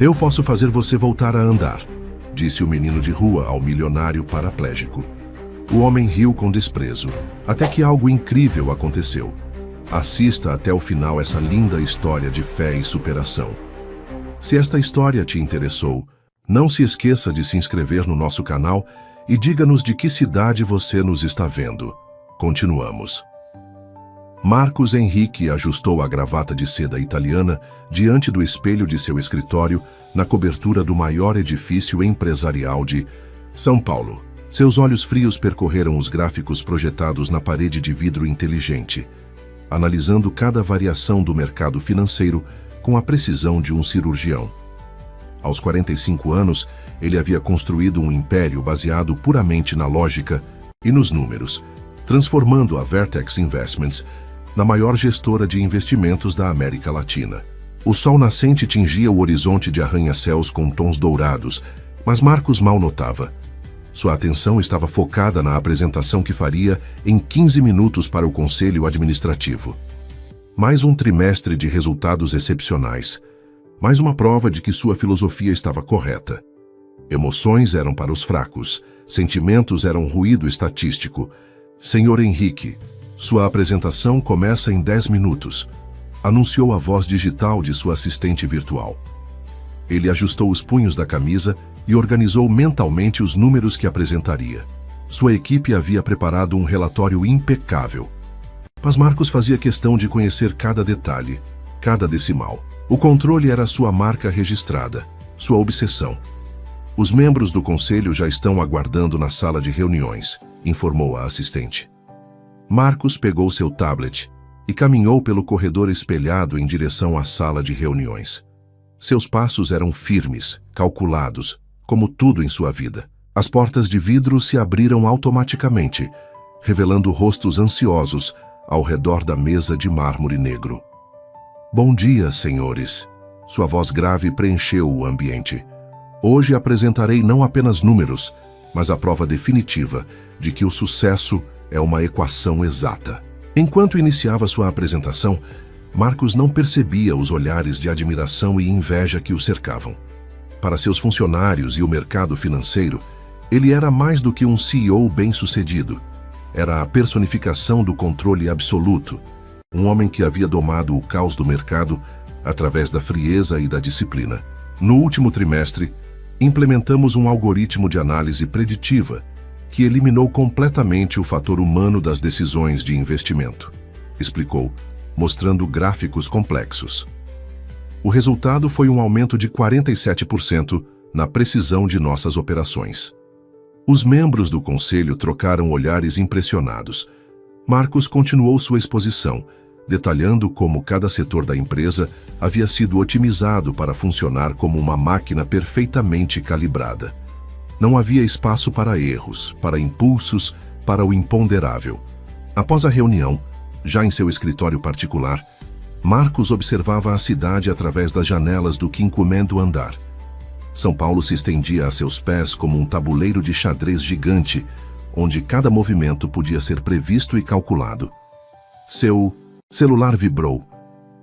Eu posso fazer você voltar a andar, disse o menino de rua ao milionário paraplégico. O homem riu com desprezo, até que algo incrível aconteceu. Assista até o final essa linda história de fé e superação. Se esta história te interessou, não se esqueça de se inscrever no nosso canal e diga-nos de que cidade você nos está vendo. Continuamos. Marcos Henrique ajustou a gravata de seda italiana diante do espelho de seu escritório na cobertura do maior edifício empresarial de São Paulo. Seus olhos frios percorreram os gráficos projetados na parede de vidro inteligente, analisando cada variação do mercado financeiro com a precisão de um cirurgião. Aos 45 anos, ele havia construído um império baseado puramente na lógica e nos números, transformando a Vertex Investments na maior gestora de investimentos da América Latina. O sol nascente tingia o horizonte de arranha-céus com tons dourados, mas Marcos mal notava. Sua atenção estava focada na apresentação que faria em 15 minutos para o Conselho Administrativo. Mais um trimestre de resultados excepcionais. Mais uma prova de que sua filosofia estava correta. Emoções eram para os fracos, sentimentos eram ruído estatístico. Senhor Henrique, sua apresentação começa em 10 minutos, anunciou a voz digital de sua assistente virtual. Ele ajustou os punhos da camisa e organizou mentalmente os números que apresentaria. Sua equipe havia preparado um relatório impecável. Mas Marcos fazia questão de conhecer cada detalhe, cada decimal. O controle era sua marca registrada, sua obsessão. Os membros do conselho já estão aguardando na sala de reuniões, informou a assistente. Marcos pegou seu tablet e caminhou pelo corredor espelhado em direção à sala de reuniões. Seus passos eram firmes, calculados, como tudo em sua vida. As portas de vidro se abriram automaticamente, revelando rostos ansiosos ao redor da mesa de mármore negro. Bom dia, senhores. Sua voz grave preencheu o ambiente. Hoje apresentarei não apenas números, mas a prova definitiva de que o sucesso é uma equação exata. Enquanto iniciava sua apresentação, Marcos não percebia os olhares de admiração e inveja que o cercavam. Para seus funcionários e o mercado financeiro, ele era mais do que um CEO bem-sucedido. Era a personificação do controle absoluto, um homem que havia domado o caos do mercado através da frieza e da disciplina. No último trimestre, implementamos um algoritmo de análise preditiva que eliminou completamente o fator humano das decisões de investimento, explicou, mostrando gráficos complexos. O resultado foi um aumento de 47% na precisão de nossas operações. Os membros do conselho trocaram olhares impressionados. Marcos continuou sua exposição, detalhando como cada setor da empresa havia sido otimizado para funcionar como uma máquina perfeitamente calibrada. Não havia espaço para erros, para impulsos, para o imponderável. Após a reunião, já em seu escritório particular, Marcos observava a cidade através das janelas do 5º andar. São Paulo se estendia a seus pés como um tabuleiro de xadrez gigante, onde cada movimento podia ser previsto e calculado. Seu celular vibrou.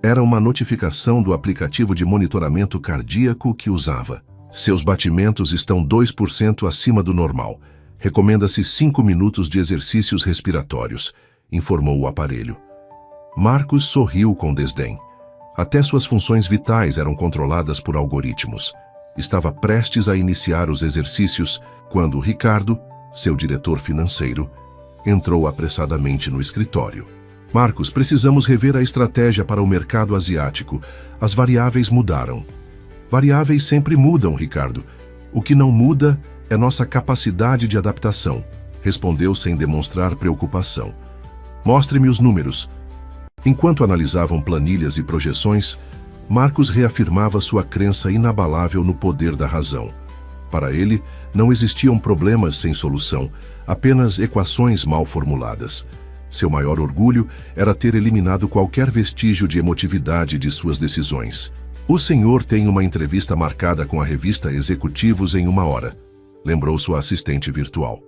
Era uma notificação do aplicativo de monitoramento cardíaco que usava. Seus batimentos estão 2% acima do normal. Recomenda-se 5 minutos de exercícios respiratórios, informou o aparelho. Marcos sorriu com desdém. Até suas funções vitais eram controladas por algoritmos. Estava prestes a iniciar os exercícios quando Ricardo, seu diretor financeiro, entrou apressadamente no escritório. Marcos, precisamos rever a estratégia para o mercado asiático. As variáveis mudaram. Variáveis sempre mudam, Ricardo. O que não muda é nossa capacidade de adaptação, respondeu sem demonstrar preocupação. Mostre-me os números. Enquanto analisavam planilhas e projeções, Marcos reafirmava sua crença inabalável no poder da razão. Para ele, não existiam problemas sem solução, apenas equações mal formuladas. Seu maior orgulho era ter eliminado qualquer vestígio de emotividade de suas decisões. O senhor tem uma entrevista marcada com a revista Executivos em 1 hora, lembrou sua assistente virtual.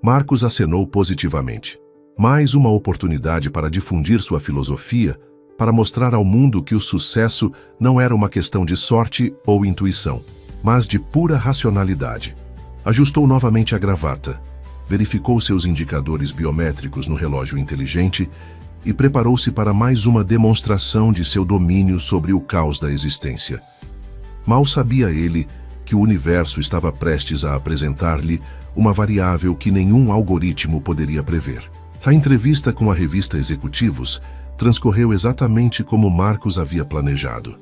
Marcos acenou positivamente. Mais uma oportunidade para difundir sua filosofia, para mostrar ao mundo que o sucesso não era uma questão de sorte ou intuição, mas de pura racionalidade. Ajustou novamente a gravata, verificou seus indicadores biométricos no relógio inteligente e preparou-se para mais uma demonstração de seu domínio sobre o caos da existência. Mal sabia ele que o universo estava prestes a apresentar-lhe uma variável que nenhum algoritmo poderia prever. A entrevista com a revista Executivos transcorreu exatamente como Marcos havia planejado.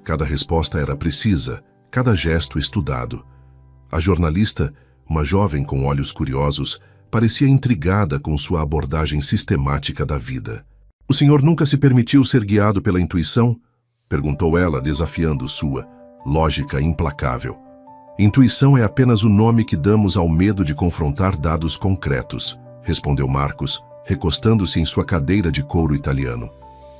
Cada resposta era precisa, cada gesto estudado. A jornalista, uma jovem com olhos curiosos, parecia intrigada com sua abordagem sistemática da vida. "O senhor nunca se permitiu ser guiado pela intuição?" perguntou ela, desafiando sua lógica implacável. "Intuição é apenas o nome que damos ao medo de confrontar dados concretos", respondeu Marcos, recostando-se em sua cadeira de couro italiano.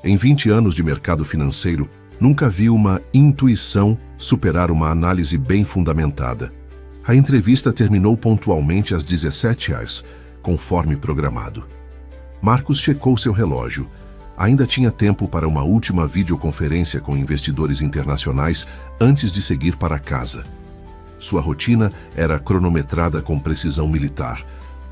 Em 20 anos de mercado financeiro, nunca vi uma intuição superar uma análise bem fundamentada. A entrevista terminou pontualmente às 17h, conforme programado. Marcos checou seu relógio. Ainda tinha tempo para uma última videoconferência com investidores internacionais antes de seguir para casa. Sua rotina era cronometrada com precisão militar,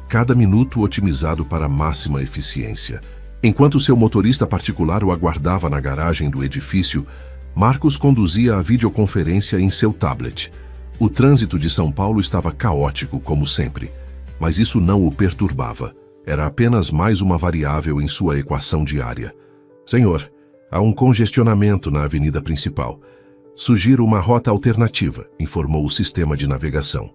cada minuto otimizado para máxima eficiência. Enquanto seu motorista particular o aguardava na garagem do edifício, Marcos conduzia a videoconferência em seu tablet. O trânsito de São Paulo estava caótico, como sempre, mas isso não o perturbava. Era apenas mais uma variável em sua equação diária. "Senhor, há um congestionamento na avenida principal. Sugiro uma rota alternativa", informou o sistema de navegação.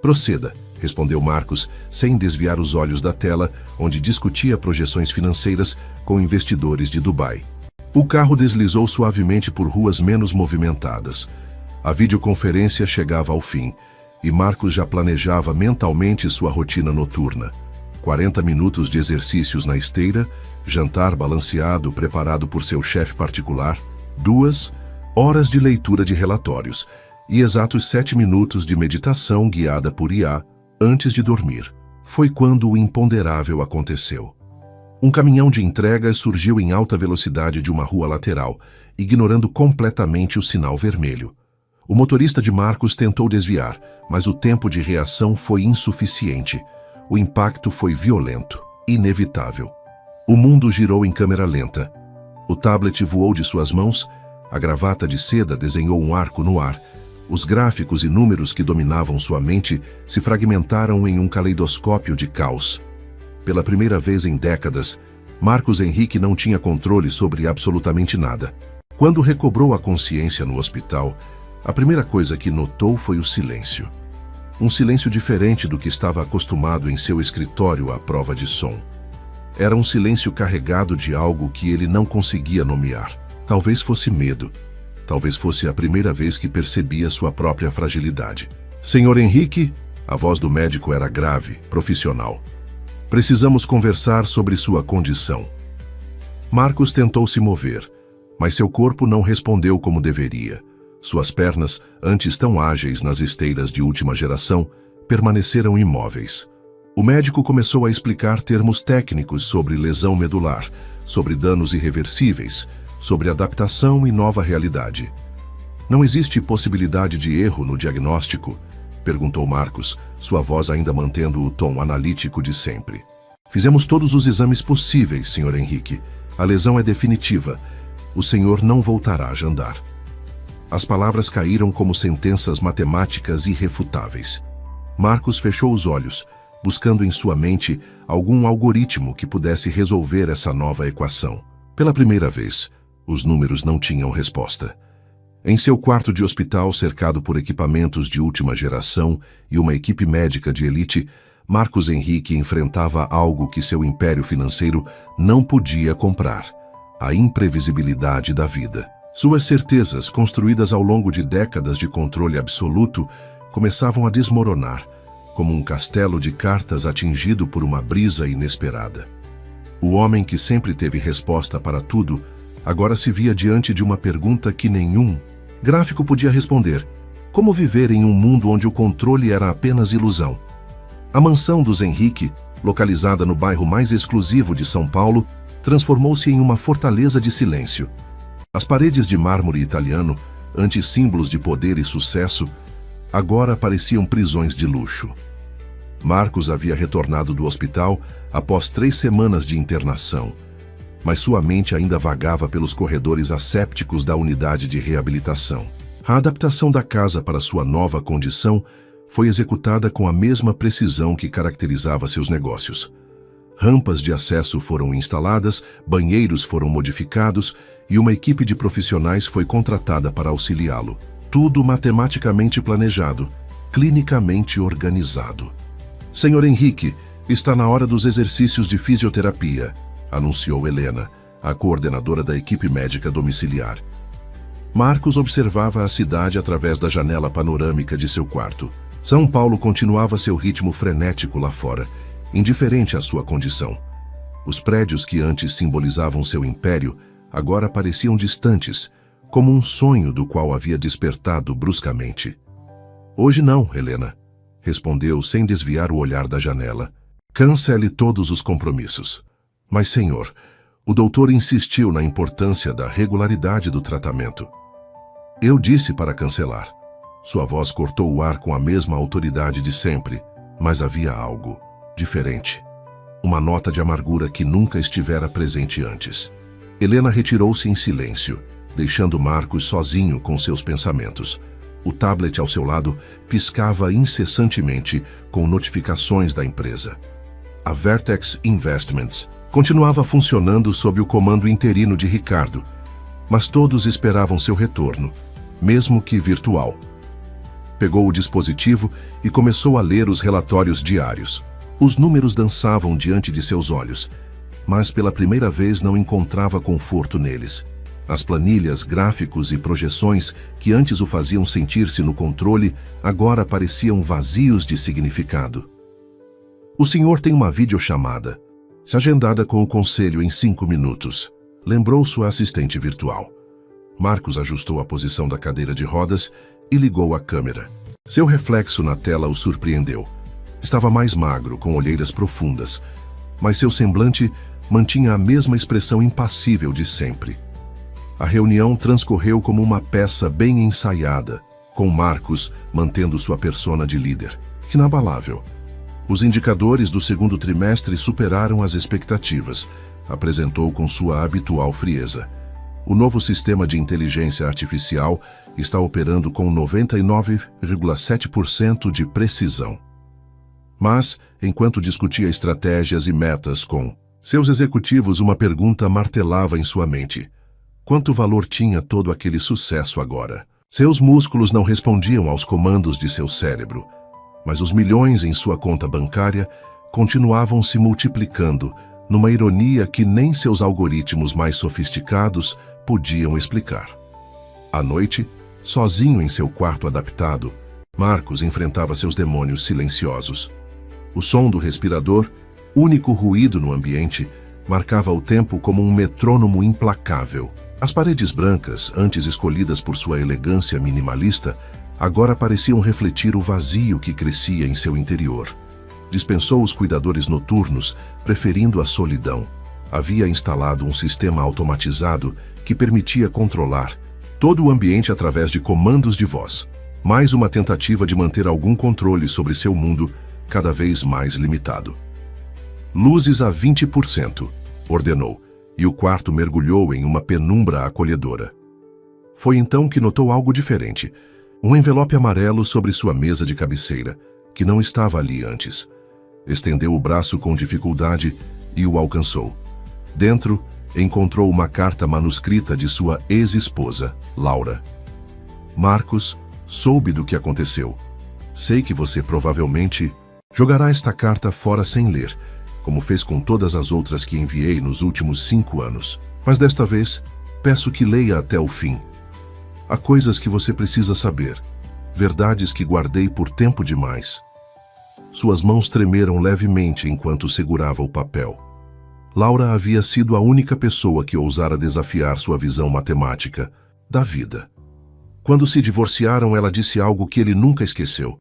"Proceda", respondeu Marcos, sem desviar os olhos da tela, onde discutia projeções financeiras com investidores de Dubai. O carro deslizou suavemente por ruas menos movimentadas. A videoconferência chegava ao fim, e Marcos já planejava mentalmente sua rotina noturna. 40 minutos de exercícios na esteira, jantar balanceado preparado por seu chefe particular, 2 horas de leitura de relatórios e exatos 7 minutos de meditação guiada por IA antes de dormir. Foi quando o imponderável aconteceu. Um caminhão de entregas surgiu em alta velocidade de uma rua lateral, ignorando completamente o sinal vermelho. O motorista de Marcos tentou desviar, mas o tempo de reação foi insuficiente. O impacto foi violento, inevitável. O mundo girou em câmera lenta. O tablet voou de suas mãos, a gravata de seda desenhou um arco no ar. Os gráficos e números que dominavam sua mente se fragmentaram em um caleidoscópio de caos. Pela primeira vez em décadas, Marcos Henrique não tinha controle sobre absolutamente nada. Quando recobrou a consciência no hospital, a primeira coisa que notou foi o silêncio. Um silêncio diferente do que estava acostumado em seu escritório à prova de som. Era um silêncio carregado de algo que ele não conseguia nomear. Talvez fosse medo. Talvez fosse a primeira vez que percebia sua própria fragilidade. "Senhor Henrique", a voz do médico era grave, profissional. "Precisamos conversar sobre sua condição." Marcos tentou se mover, mas seu corpo não respondeu como deveria. Suas pernas, antes tão ágeis nas esteiras de última geração, permaneceram imóveis. O médico começou a explicar termos técnicos sobre lesão medular, sobre danos irreversíveis, sobre adaptação e nova realidade. "Não existe possibilidade de erro no diagnóstico?", perguntou Marcos, sua voz ainda mantendo o tom analítico de sempre. "Fizemos todos os exames possíveis, Sr. Henrique. A lesão é definitiva. O senhor não voltará a andar." As palavras caíram como sentenças matemáticas irrefutáveis. Marcos fechou os olhos, buscando em sua mente algum algoritmo que pudesse resolver essa nova equação. Pela primeira vez, os números não tinham resposta. Em seu quarto de hospital, cercado por equipamentos de última geração e uma equipe médica de elite, Marcos Henrique enfrentava algo que seu império financeiro não podia comprar: a imprevisibilidade da vida. Suas certezas, construídas ao longo de décadas de controle absoluto, começavam a desmoronar, como um castelo de cartas atingido por uma brisa inesperada. O homem que sempre teve resposta para tudo, agora se via diante de uma pergunta que nenhum gráfico podia responder: como viver em um mundo onde o controle era apenas ilusão? A mansão dos Henrique, localizada no bairro mais exclusivo de São Paulo, transformou-se em uma fortaleza de silêncio. As paredes de mármore italiano, antes símbolos de poder e sucesso, agora pareciam prisões de luxo. Marcos havia retornado do hospital após 3 semanas de internação, mas sua mente ainda vagava pelos corredores assépticos da unidade de reabilitação. A adaptação da casa para sua nova condição foi executada com a mesma precisão que caracterizava seus negócios. Rampas de acesso foram instaladas, banheiros foram modificados e uma equipe de profissionais foi contratada para auxiliá-lo. Tudo matematicamente planejado, clinicamente organizado. Senhor Henrique, está na hora dos exercícios de fisioterapia, anunciou Helena, a coordenadora da equipe médica domiciliar. Marcos observava a cidade através da janela panorâmica de seu quarto. São Paulo continuava seu ritmo frenético lá fora, indiferente à sua condição. Os prédios que antes simbolizavam seu império agora pareciam distantes, como um sonho do qual havia despertado bruscamente. Hoje não, Helena, respondeu sem desviar o olhar da janela. Cancele todos os compromissos. Mas, senhor, o doutor insistiu na importância da regularidade do tratamento. Eu disse para cancelar. Sua voz cortou o ar com a mesma autoridade de sempre, mas havia algo diferente. Uma nota de amargura que nunca estivera presente antes. Helena retirou-se em silêncio, deixando Marcos sozinho com seus pensamentos. O tablet ao seu lado piscava incessantemente com notificações da empresa. A Vertex Investments continuava funcionando sob o comando interino de Ricardo, mas todos esperavam seu retorno, mesmo que virtual. Pegou o dispositivo e começou a ler os relatórios diários. Os números dançavam diante de seus olhos, mas pela primeira vez não encontrava conforto neles. As planilhas, gráficos e projeções que antes o faziam sentir-se no controle, agora pareciam vazios de significado. O senhor tem uma videochamada, agendada com o conselho em 5 minutos, lembrou sua assistente virtual. Marcos ajustou a posição da cadeira de rodas e ligou a câmera. Seu reflexo na tela o surpreendeu. Estava mais magro, com olheiras profundas, mas seu semblante mantinha a mesma expressão impassível de sempre. A reunião transcorreu como uma peça bem ensaiada, com Marcos mantendo sua persona de líder, inabalável. Os indicadores do segundo trimestre superaram as expectativas, apresentou com sua habitual frieza. O novo sistema de inteligência artificial está operando com 99,7% de precisão. Mas, enquanto discutia estratégias e metas com seus executivos, uma pergunta martelava em sua mente. Quanto valor tinha todo aquele sucesso agora? Seus músculos não respondiam aos comandos de seu cérebro, mas os milhões em sua conta bancária continuavam se multiplicando numa ironia que nem seus algoritmos mais sofisticados podiam explicar. À noite, sozinho em seu quarto adaptado, Marcos enfrentava seus demônios silenciosos. O som do respirador, único ruído no ambiente, marcava o tempo como um metrônomo implacável. As paredes brancas, antes escolhidas por sua elegância minimalista, agora pareciam refletir o vazio que crescia em seu interior. Dispensou os cuidadores noturnos, preferindo a solidão. Havia instalado um sistema automatizado que permitia controlar todo o ambiente através de comandos de voz. Mais uma tentativa de manter algum controle sobre seu mundo, cada vez mais limitado. Luzes a 20%, ordenou, e o quarto mergulhou em uma penumbra acolhedora. Foi então que notou algo diferente. Um envelope amarelo sobre sua mesa de cabeceira, que não estava ali antes. Estendeu o braço com dificuldade e o alcançou. Dentro, encontrou uma carta manuscrita de sua ex-esposa, Laura. Marcos, soube do que aconteceu. Sei que você provavelmente jogará esta carta fora sem ler, como fez com todas as outras que enviei nos últimos 5 anos. Mas desta vez, peço que leia até o fim. Há coisas que você precisa saber, verdades que guardei por tempo demais. Suas mãos tremeram levemente enquanto segurava o papel. Laura havia sido a única pessoa que ousara desafiar sua visão matemática da vida. Quando se divorciaram, ela disse algo que ele nunca esqueceu.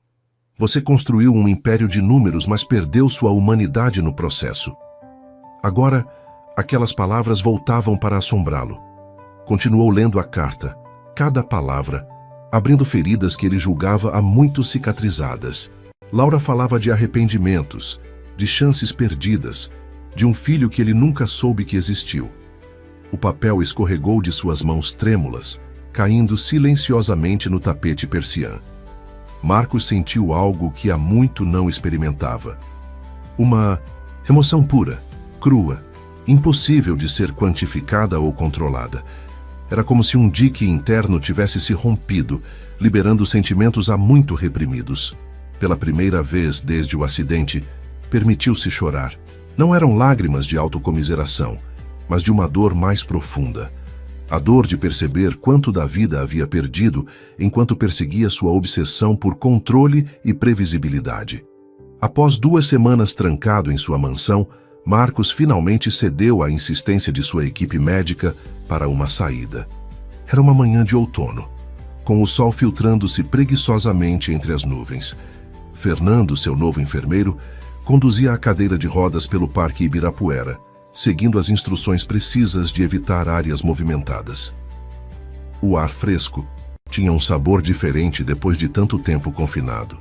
Você construiu um império de números, mas perdeu sua humanidade no processo. Agora, Aquelas palavras voltavam para assombrá-lo. Continuou lendo a carta, cada palavra, abrindo feridas que ele julgava há muito cicatrizadas. Laura falava de arrependimentos, de chances perdidas, de um filho que ele nunca soube que existiu. O papel escorregou de suas mãos trêmulas, caindo silenciosamente no tapete persiã. Marcos sentiu algo que há muito não experimentava. Uma emoção pura, crua, impossível de ser quantificada ou controlada. Era como se um dique interno tivesse se rompido, liberando sentimentos há muito reprimidos. Pela primeira vez desde o acidente, permitiu-se chorar. Não eram lágrimas de autocomiseração, mas de uma dor mais profunda. A dor de perceber quanto da vida havia perdido enquanto perseguia sua obsessão por controle e previsibilidade. Após 2 semanas trancado em sua mansão, Marcos finalmente cedeu à insistência de sua equipe médica para uma saída. Era uma manhã de outono, com o sol filtrando-se preguiçosamente entre as nuvens. Fernando, seu novo enfermeiro, conduzia a cadeira de rodas pelo Parque Ibirapuera, seguindo as instruções precisas de evitar áreas movimentadas. O ar fresco tinha um sabor diferente depois de tanto tempo confinado.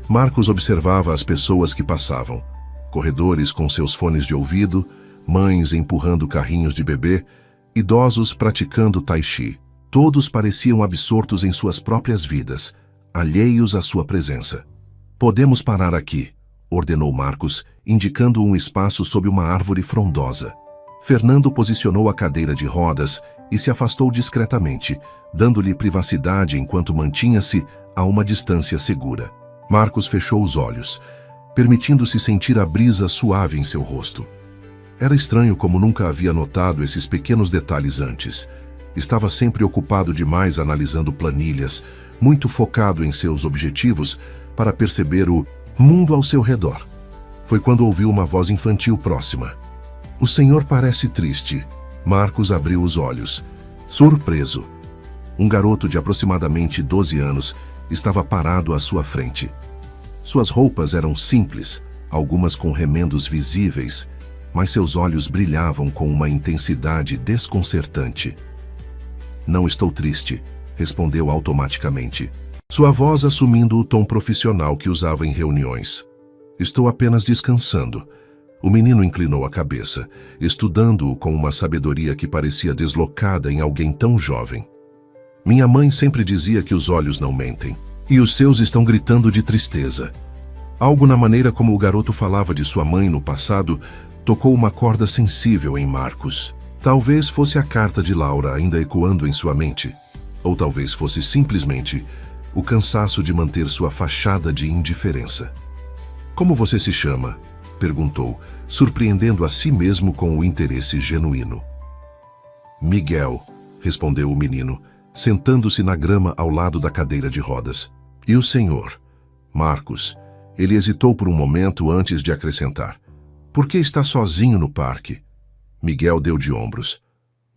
Marcos observava as pessoas que passavam, corredores com seus fones de ouvido, mães empurrando carrinhos de bebê, idosos praticando tai chi. Todos pareciam absortos em suas próprias vidas, alheios à sua presença. "Podemos parar aqui", ordenou Marcos, indicando um espaço sob uma árvore frondosa. Fernando posicionou a cadeira de rodas e se afastou discretamente, dando-lhe privacidade enquanto mantinha-se a uma distância segura. Marcos fechou os olhos, permitindo-se sentir a brisa suave em seu rosto. Era estranho como nunca havia notado esses pequenos detalhes antes. Estava sempre ocupado demais analisando planilhas, muito focado em seus objetivos para perceber o mundo ao seu redor. Foi quando ouviu uma voz infantil próxima. "O senhor parece triste." Marcos abriu os olhos, surpreso. Um garoto de aproximadamente 12 anos estava parado à sua frente. Suas roupas eram simples, algumas com remendos visíveis, mas seus olhos brilhavam com uma intensidade desconcertante. "Não estou triste", respondeu automaticamente, sua voz assumindo o tom profissional que usava em reuniões. "Estou apenas descansando." O menino inclinou a cabeça, estudando-o com uma sabedoria que parecia deslocada em alguém tão jovem. "Minha mãe sempre dizia que os olhos não mentem, e os seus estão gritando de tristeza." Algo na maneira como o garoto falava de sua mãe no passado tocou uma corda sensível em Marcos. Talvez fosse a carta de Laura ainda ecoando em sua mente, ou talvez fosse simplesmente o cansaço de manter sua fachada de indiferença. "Como você se chama?", perguntou, surpreendendo a si mesmo com o interesse genuíno. "Miguel", respondeu o menino, sentando-se na grama ao lado da cadeira de rodas. "E o senhor?", "Marcos." Ele hesitou por um momento antes de acrescentar. "Por que está sozinho no parque?" Miguel deu de ombros.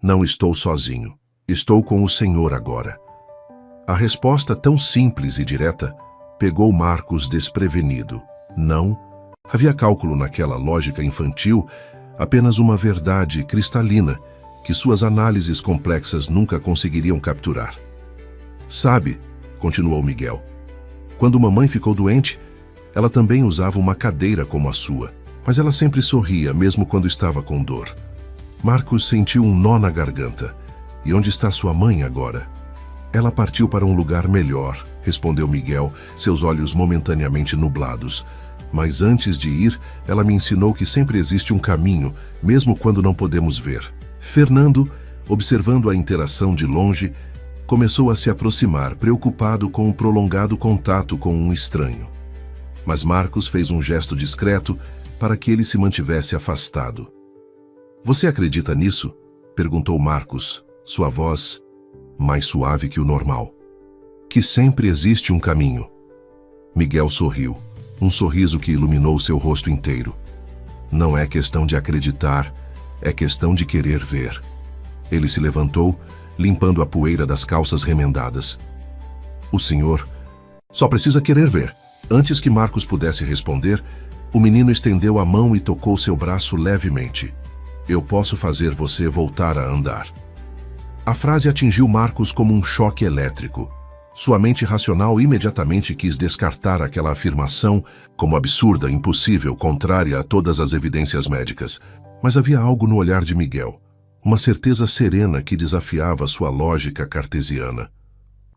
"Não estou sozinho. Estou com o senhor agora." A resposta tão simples e direta pegou Marcos desprevenido. Não. Havia cálculo naquela lógica infantil, apenas uma verdade cristalina que suas análises complexas nunca conseguiriam capturar. "Sabe", continuou Miguel, "quando mamãe ficou doente, ela também usava uma cadeira como a sua, mas ela sempre sorria mesmo quando estava com dor." Marcos sentiu um nó na garganta. "E onde está sua mãe agora?" "Ela partiu para um lugar melhor", respondeu Miguel, seus olhos momentaneamente nublados. "Mas antes de ir, ela me ensinou que sempre existe um caminho, mesmo quando não podemos ver." Fernando, observando a interação de longe, começou a se aproximar, preocupado com o prolongado contato com um estranho. Mas Marcos fez um gesto discreto para que ele se mantivesse afastado. "Você acredita nisso?", perguntou Marcos, sua voz mais suave que o normal. "Que sempre existe um caminho." Miguel sorriu, um sorriso que iluminou seu rosto inteiro. "Não é questão de acreditar, é questão de querer ver." Ele se levantou, limpando a poeira das calças remendadas. "O senhor só precisa querer ver." Antes que Marcos pudesse responder, o menino estendeu a mão e tocou seu braço levemente. Eu posso fazer você voltar a andar. A frase atingiu Marcos como um choque elétrico. Sua mente racional imediatamente quis descartar aquela afirmação como absurda, impossível, contrária a todas as evidências médicas. Mas havia algo no olhar de Miguel, uma certeza serena que desafiava sua lógica cartesiana.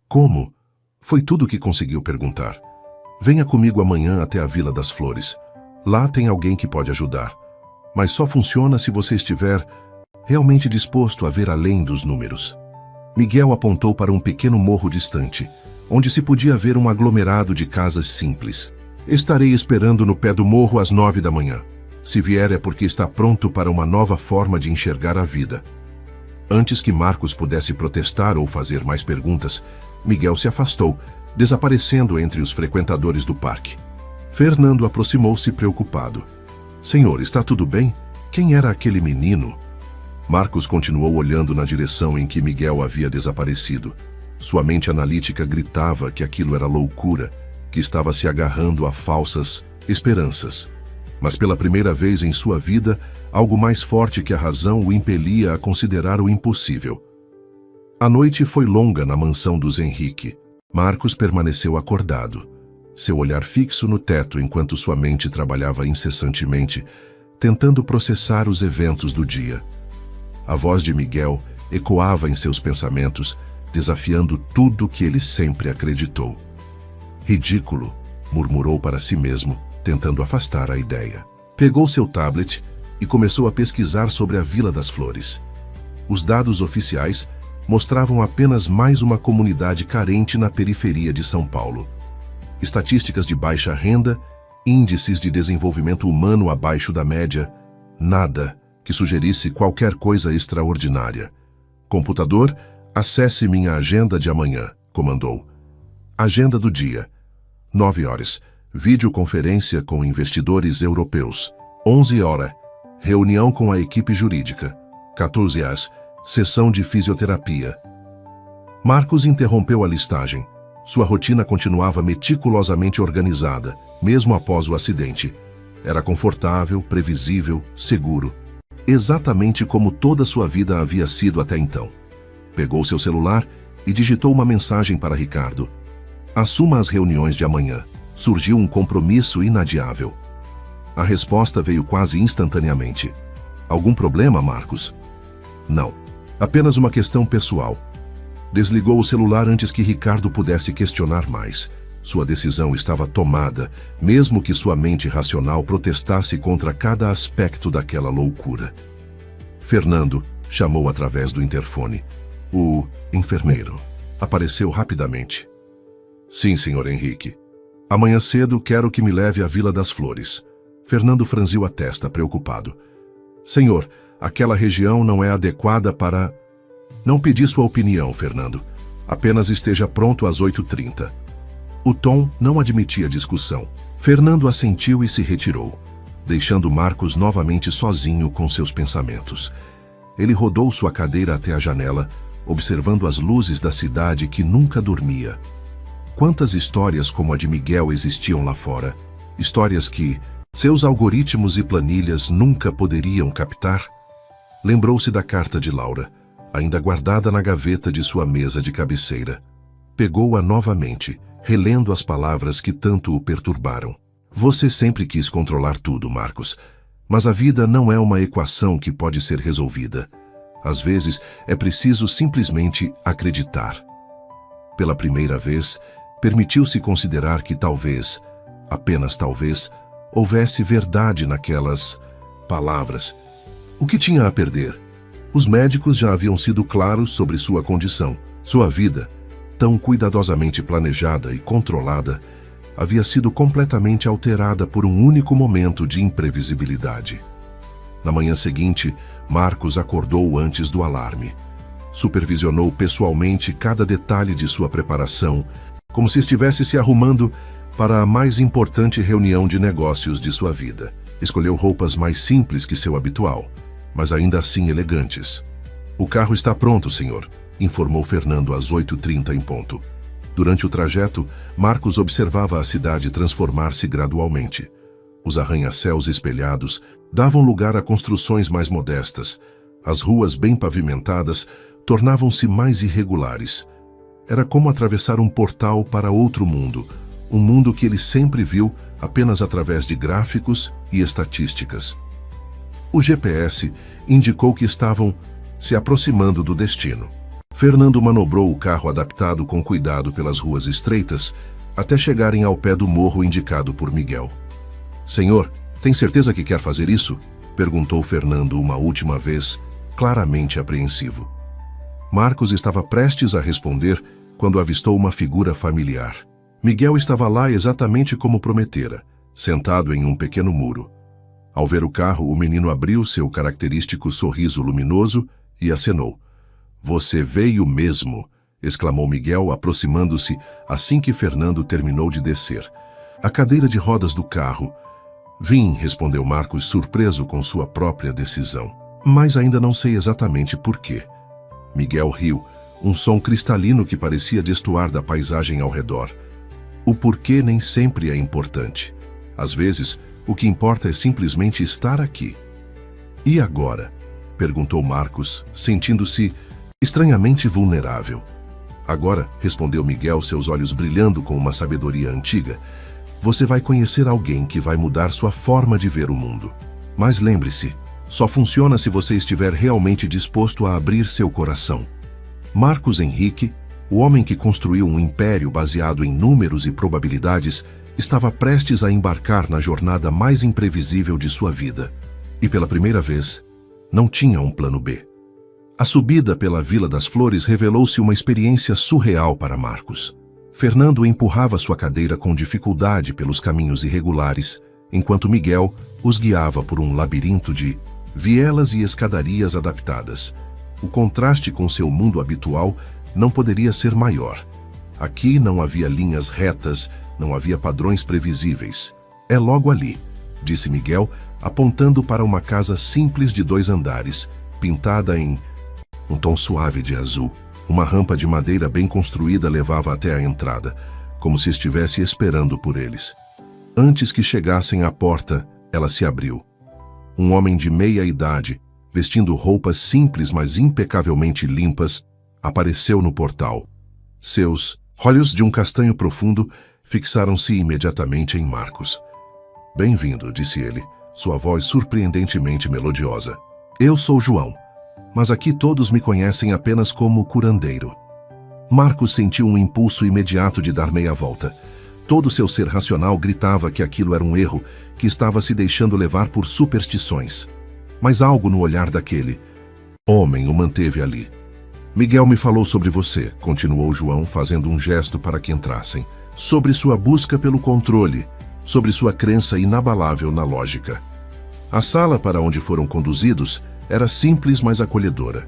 Como? Foi tudo o que conseguiu perguntar. Venha comigo amanhã até a Vila das Flores. Lá tem alguém que pode ajudar. Mas só funciona se você estiver realmente disposto a ver além dos números. Miguel apontou para um pequeno morro distante, onde se podia ver um aglomerado de casas simples. Estarei esperando no pé do morro às 9 da manhã. Se vier é porque está pronto para uma nova forma de enxergar a vida. Antes que Marcos pudesse protestar ou fazer mais perguntas, Miguel se afastou, desaparecendo entre os frequentadores do parque. Fernando aproximou-se preocupado. Senhor, está tudo bem? Quem era aquele menino? Marcos continuou olhando na direção em que Miguel havia desaparecido. Sua mente analítica gritava que aquilo era loucura, que estava se agarrando a falsas esperanças. Mas pela primeira vez em sua vida, algo mais forte que a razão o impelia a considerar o impossível. A noite foi longa na mansão dos Henrique. Marcos permaneceu acordado, seu olhar fixo no teto enquanto sua mente trabalhava incessantemente, tentando processar os eventos do dia. A voz de Miguel ecoava em seus pensamentos, desafiando tudo que ele sempre acreditou. Ridículo, murmurou para si mesmo, tentando afastar a ideia. Pegou seu tablet e começou a pesquisar sobre a Vila das Flores. Os dados oficiais mostravam apenas mais uma comunidade carente na periferia de São Paulo. Estatísticas de baixa renda, índices de desenvolvimento humano abaixo da média, nada que sugerisse qualquer coisa extraordinária. Computador, acesse minha agenda de amanhã, comandou. Agenda do dia. 9 horas. Videoconferência com investidores europeus. 11 horas. Reunião com a equipe jurídica. 14 horas. Sessão de fisioterapia. Marcos interrompeu a listagem. Sua rotina continuava meticulosamente organizada, mesmo após o acidente. Era confortável, previsível, seguro. Exatamente como toda sua vida havia sido até então. Pegou seu celular e digitou uma mensagem para Ricardo. Assuma as reuniões de amanhã. Surgiu um compromisso inadiável. A resposta veio quase instantaneamente. Algum problema, Marcos? Não. Apenas uma questão pessoal. Desligou o celular antes que Ricardo pudesse questionar mais. Sua decisão estava tomada, mesmo que sua mente racional protestasse contra cada aspecto daquela loucura. Fernando chamou através do interfone. O enfermeiro apareceu rapidamente. Sim, senhor Henrique. Amanhã cedo quero que me leve à Vila das Flores. Fernando franziu a testa, preocupado. Senhor, aquela região não é adequada para... Não pedi sua opinião, Fernando. Apenas esteja pronto às 8h30. O tom não admitia discussão. Fernando assentiu e se retirou, deixando Marcos novamente sozinho com seus pensamentos. Ele rodou sua cadeira até a janela, observando as luzes da cidade que nunca dormia. Quantas histórias como a de Miguel existiam lá fora? Histórias que seus algoritmos e planilhas nunca poderiam captar? Lembrou-se da carta de Laura, ainda guardada na gaveta de sua mesa de cabeceira. Pegou-a novamente, relendo as palavras que tanto o perturbaram. Você sempre quis controlar tudo, Marcos, mas a vida não é uma equação que pode ser resolvida. Às vezes, é preciso simplesmente acreditar. Pela primeira vez, permitiu-se considerar que talvez, apenas talvez, houvesse verdade naquelas palavras. O que tinha a perder? Os médicos já haviam sido claros sobre sua condição. Sua vida, tão cuidadosamente planejada e controlada, havia sido completamente alterada por um único momento de imprevisibilidade. Na manhã seguinte, Marcos acordou antes do alarme. Supervisionou pessoalmente cada detalhe de sua preparação, como se estivesse se arrumando para a mais importante reunião de negócios de sua vida. Escolheu roupas mais simples que seu habitual, mas ainda assim elegantes. O carro está pronto, senhor, informou Fernando às 8h30 em ponto. Durante o trajeto, Marcos observava a cidade transformar-se gradualmente. Os arranha-céus espelhados davam lugar a construções mais modestas. As ruas bem pavimentadas tornavam-se mais irregulares. Era como atravessar um portal para outro mundo, um mundo que ele sempre viu apenas através de gráficos e estatísticas. O GPS indicou que estavam se aproximando do destino. Fernando manobrou o carro adaptado com cuidado pelas ruas estreitas até chegarem ao pé do morro indicado por Miguel. "Senhor, tem certeza que quer fazer isso?" perguntou Fernando uma última vez, claramente apreensivo. Marcos estava prestes a responder quando avistou uma figura familiar. Miguel estava lá exatamente como prometera, sentado em um pequeno muro. Ao ver o carro, o menino abriu seu característico sorriso luminoso e acenou. "Você veio mesmo!" exclamou Miguel, aproximando-se assim que Fernando terminou de descer. A cadeira de rodas do carro. "Vim", respondeu Marcos, surpreso com sua própria decisão. "Mas ainda não sei exatamente por quê." Miguel riu, um som cristalino que parecia destoar da paisagem ao redor. O porquê nem sempre é importante. Às vezes, o que importa é simplesmente estar aqui. "E agora?" perguntou Marcos, sentindo-se estranhamente vulnerável. "Agora", respondeu Miguel, seus olhos brilhando com uma sabedoria antiga, "você vai conhecer alguém que vai mudar sua forma de ver o mundo. Mas lembre-se, só funciona se você estiver realmente disposto a abrir seu coração." Marcos Henrique, o homem que construiu um império baseado em números e probabilidades, estava prestes a embarcar na jornada mais imprevisível de sua vida. E pela primeira vez, não tinha um plano B. A subida pela Vila das Flores revelou-se uma experiência surreal para Marcos. Fernando empurrava sua cadeira com dificuldade pelos caminhos irregulares, enquanto Miguel os guiava por um labirinto de vielas e escadarias adaptadas. O contraste com seu mundo habitual não poderia ser maior. Aqui não havia linhas retas, não havia padrões previsíveis. "É logo ali", disse Miguel, apontando para uma casa simples de 2 andares, pintada em um tom suave de azul. Uma rampa de madeira bem construída levava até a entrada, como se estivesse esperando por eles. Antes que chegassem à porta, ela se abriu. Um homem de meia idade, vestindo roupas simples mas impecavelmente limpas, apareceu no portal. Seus olhos de um castanho profundo fixaram-se imediatamente em Marcos. "Bem-vindo", disse ele, sua voz surpreendentemente melodiosa. "Eu sou João, mas aqui todos me conhecem apenas como curandeiro." Marcos sentiu um impulso imediato de dar meia volta. Todo seu ser racional gritava que aquilo era um erro, que estava se deixando levar por superstições. Mas algo no olhar daquele homem o manteve ali. "Miguel me falou sobre você", continuou João, fazendo um gesto para que entrassem. "Sobre sua busca pelo controle, sobre sua crença inabalável na lógica." A sala para onde foram conduzidos era simples, mas acolhedora.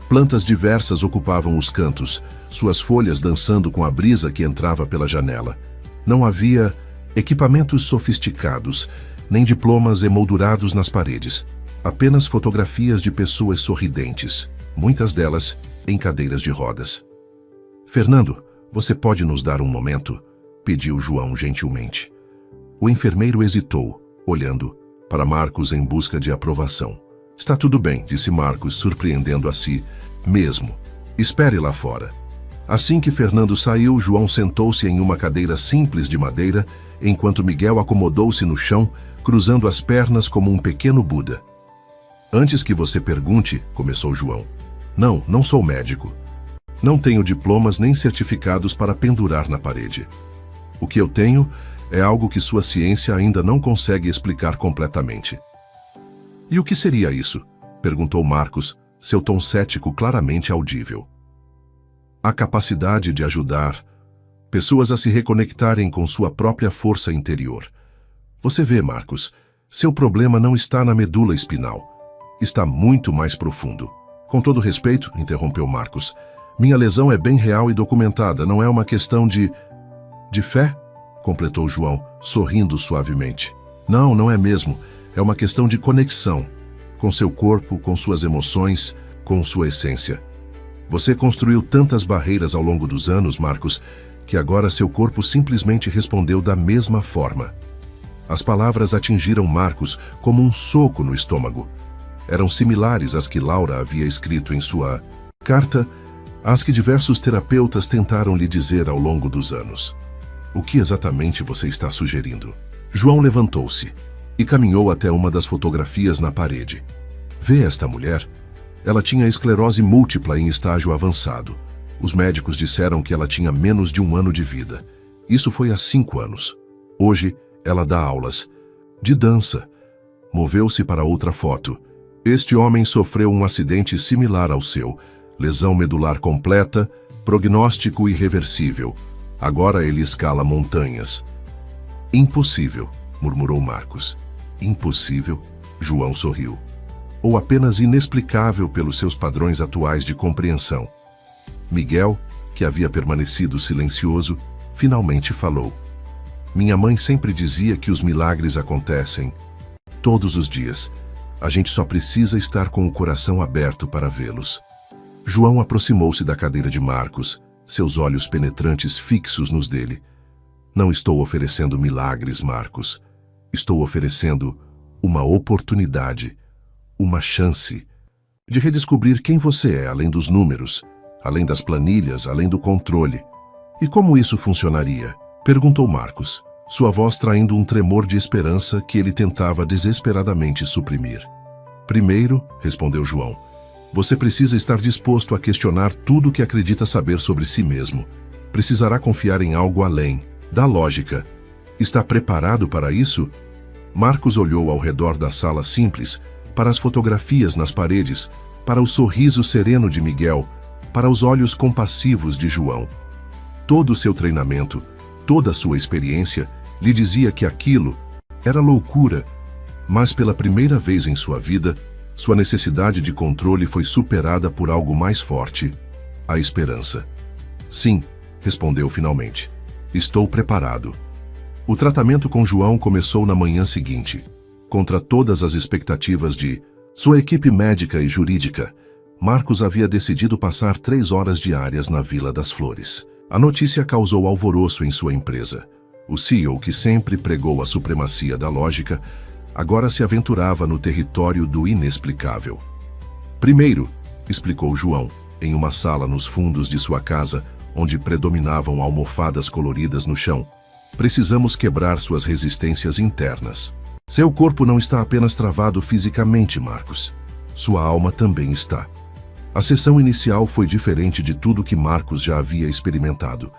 Plantas diversas ocupavam os cantos, suas folhas dançando com a brisa que entrava pela janela. Não havia equipamentos sofisticados, nem diplomas emoldurados nas paredes. Apenas fotografias de pessoas sorridentes, muitas delas em cadeiras de rodas. "Fernando, você pode nos dar um momento?", pediu João gentilmente. O enfermeiro hesitou, olhando para Marcos em busca de aprovação. "Está tudo bem", disse Marcos, surpreendendo a si mesmo. "Espere lá fora." Assim que Fernando saiu, João sentou-se em uma cadeira simples de madeira, enquanto Miguel acomodou-se no chão, cruzando as pernas como um pequeno Buda. "Antes que você pergunte", começou João. Não sou médico. Não tenho diplomas nem certificados para pendurar na parede. O que eu tenho é algo que sua ciência ainda não consegue explicar completamente." "E o que seria isso?", perguntou Marcos, seu tom cético claramente audível. "A capacidade de ajudar pessoas a se reconectarem com sua própria força interior. Você vê, Marcos, seu problema não está na medula espinal. Está muito mais profundo." "Com todo respeito", interrompeu Marcos, "minha lesão é bem real e documentada, não é uma questão de fé?", completou João, sorrindo suavemente. Não é mesmo. É uma questão de conexão, com seu corpo, com suas emoções, com sua essência. Você construiu tantas barreiras ao longo dos anos, Marcos, que agora seu corpo simplesmente respondeu da mesma forma. As palavras atingiram Marcos como um soco no estômago. Eram similares às que Laura havia escrito em sua carta, às que diversos terapeutas tentaram lhe dizer ao longo dos anos. O que exatamente você está sugerindo? João levantou-se e caminhou até uma das fotografias na parede. Vê esta mulher? Ela tinha esclerose múltipla em estágio avançado. Os médicos disseram que ela tinha menos de 1 ano de vida. Isso foi há 5 anos. Hoje, ela dá aulas de dança. Moveu-se para outra foto. Este homem sofreu um acidente similar ao seu. Lesão medular completa, prognóstico irreversível. Agora ele escala montanhas. Impossível, murmurou Marcos. Impossível? João sorriu. Ou apenas inexplicável pelos seus padrões atuais de compreensão. Miguel, que havia permanecido silencioso, finalmente falou. Minha mãe sempre dizia que os milagres acontecem todos os dias. A gente só precisa estar com o coração aberto para vê-los. João aproximou-se da cadeira de Marcos, seus olhos penetrantes fixos nos dele. Não estou oferecendo milagres, Marcos. Estou oferecendo uma oportunidade, uma chance de redescobrir quem você é, além dos números, além das planilhas, além do controle. E como isso funcionaria? Perguntou Marcos, sua voz traindo um tremor de esperança que ele tentava desesperadamente suprimir. Primeiro, respondeu João, você precisa estar disposto a questionar tudo o que acredita saber sobre si mesmo. Precisará confiar em algo além da lógica. Está preparado para isso? Marcos olhou ao redor da sala simples, para as fotografias nas paredes, para o sorriso sereno de Miguel, para os olhos compassivos de João. Todo o seu treinamento, toda a sua experiência, lhe dizia que aquilo era loucura, mas pela primeira vez em sua vida, sua necessidade de controle foi superada por algo mais forte, a esperança. Sim, respondeu finalmente. Estou preparado. O tratamento com João começou na manhã seguinte. Contra todas as expectativas de sua equipe médica e jurídica, Marcos havia decidido passar 3 horas diárias na Vila das Flores. A notícia causou alvoroço em sua empresa. O CEO, que sempre pregou a supremacia da lógica, agora se aventurava no território do inexplicável. Primeiro, explicou João, em uma sala nos fundos de sua casa, onde predominavam almofadas coloridas no chão, precisamos quebrar suas resistências internas. Seu corpo não está apenas travado fisicamente, Marcos. Sua alma também está. A sessão inicial foi diferente de tudo que Marcos já havia experimentado.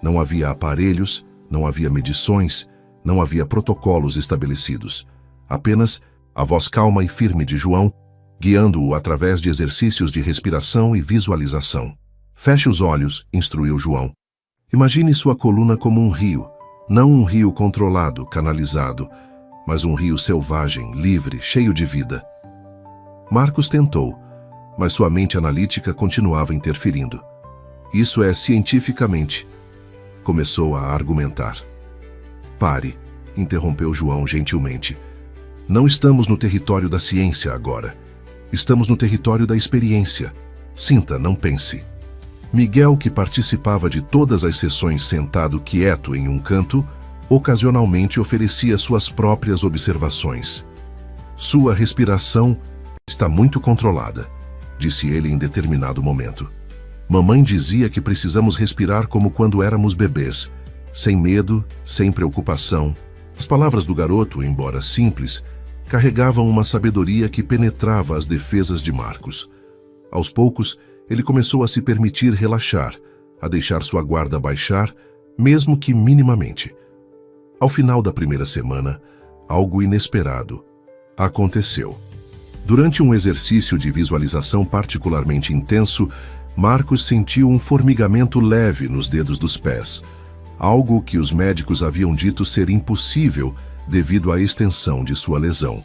Não havia aparelhos, não havia medições, não havia protocolos estabelecidos. Apenas a voz calma e firme de João, guiando-o através de exercícios de respiração e visualização. Feche os olhos, instruiu João. Imagine sua coluna como um rio, não um rio controlado, canalizado, mas um rio selvagem, livre, cheio de vida. Marcos tentou, mas sua mente analítica continuava interferindo. Isso é cientificamente. Começou a argumentar. Pare, interrompeu João gentilmente. Não estamos no território da ciência agora. Estamos no território da experiência. Sinta, não pense. Miguel, que participava de todas as sessões sentado quieto em um canto, ocasionalmente oferecia suas próprias observações. Sua respiração está muito controlada, disse ele em determinado momento. Mamãe dizia que precisamos respirar como quando éramos bebês, sem medo, sem preocupação. As palavras do garoto, embora simples, carregavam uma sabedoria que penetrava as defesas de Marcos. Aos poucos, ele começou a se permitir relaxar, a deixar sua guarda baixar, mesmo que minimamente. Ao final da primeira semana, algo inesperado aconteceu. Durante um exercício de visualização particularmente intenso, Marcos sentiu um formigamento leve nos dedos dos pés, algo que os médicos haviam dito ser impossível devido à extensão de sua lesão.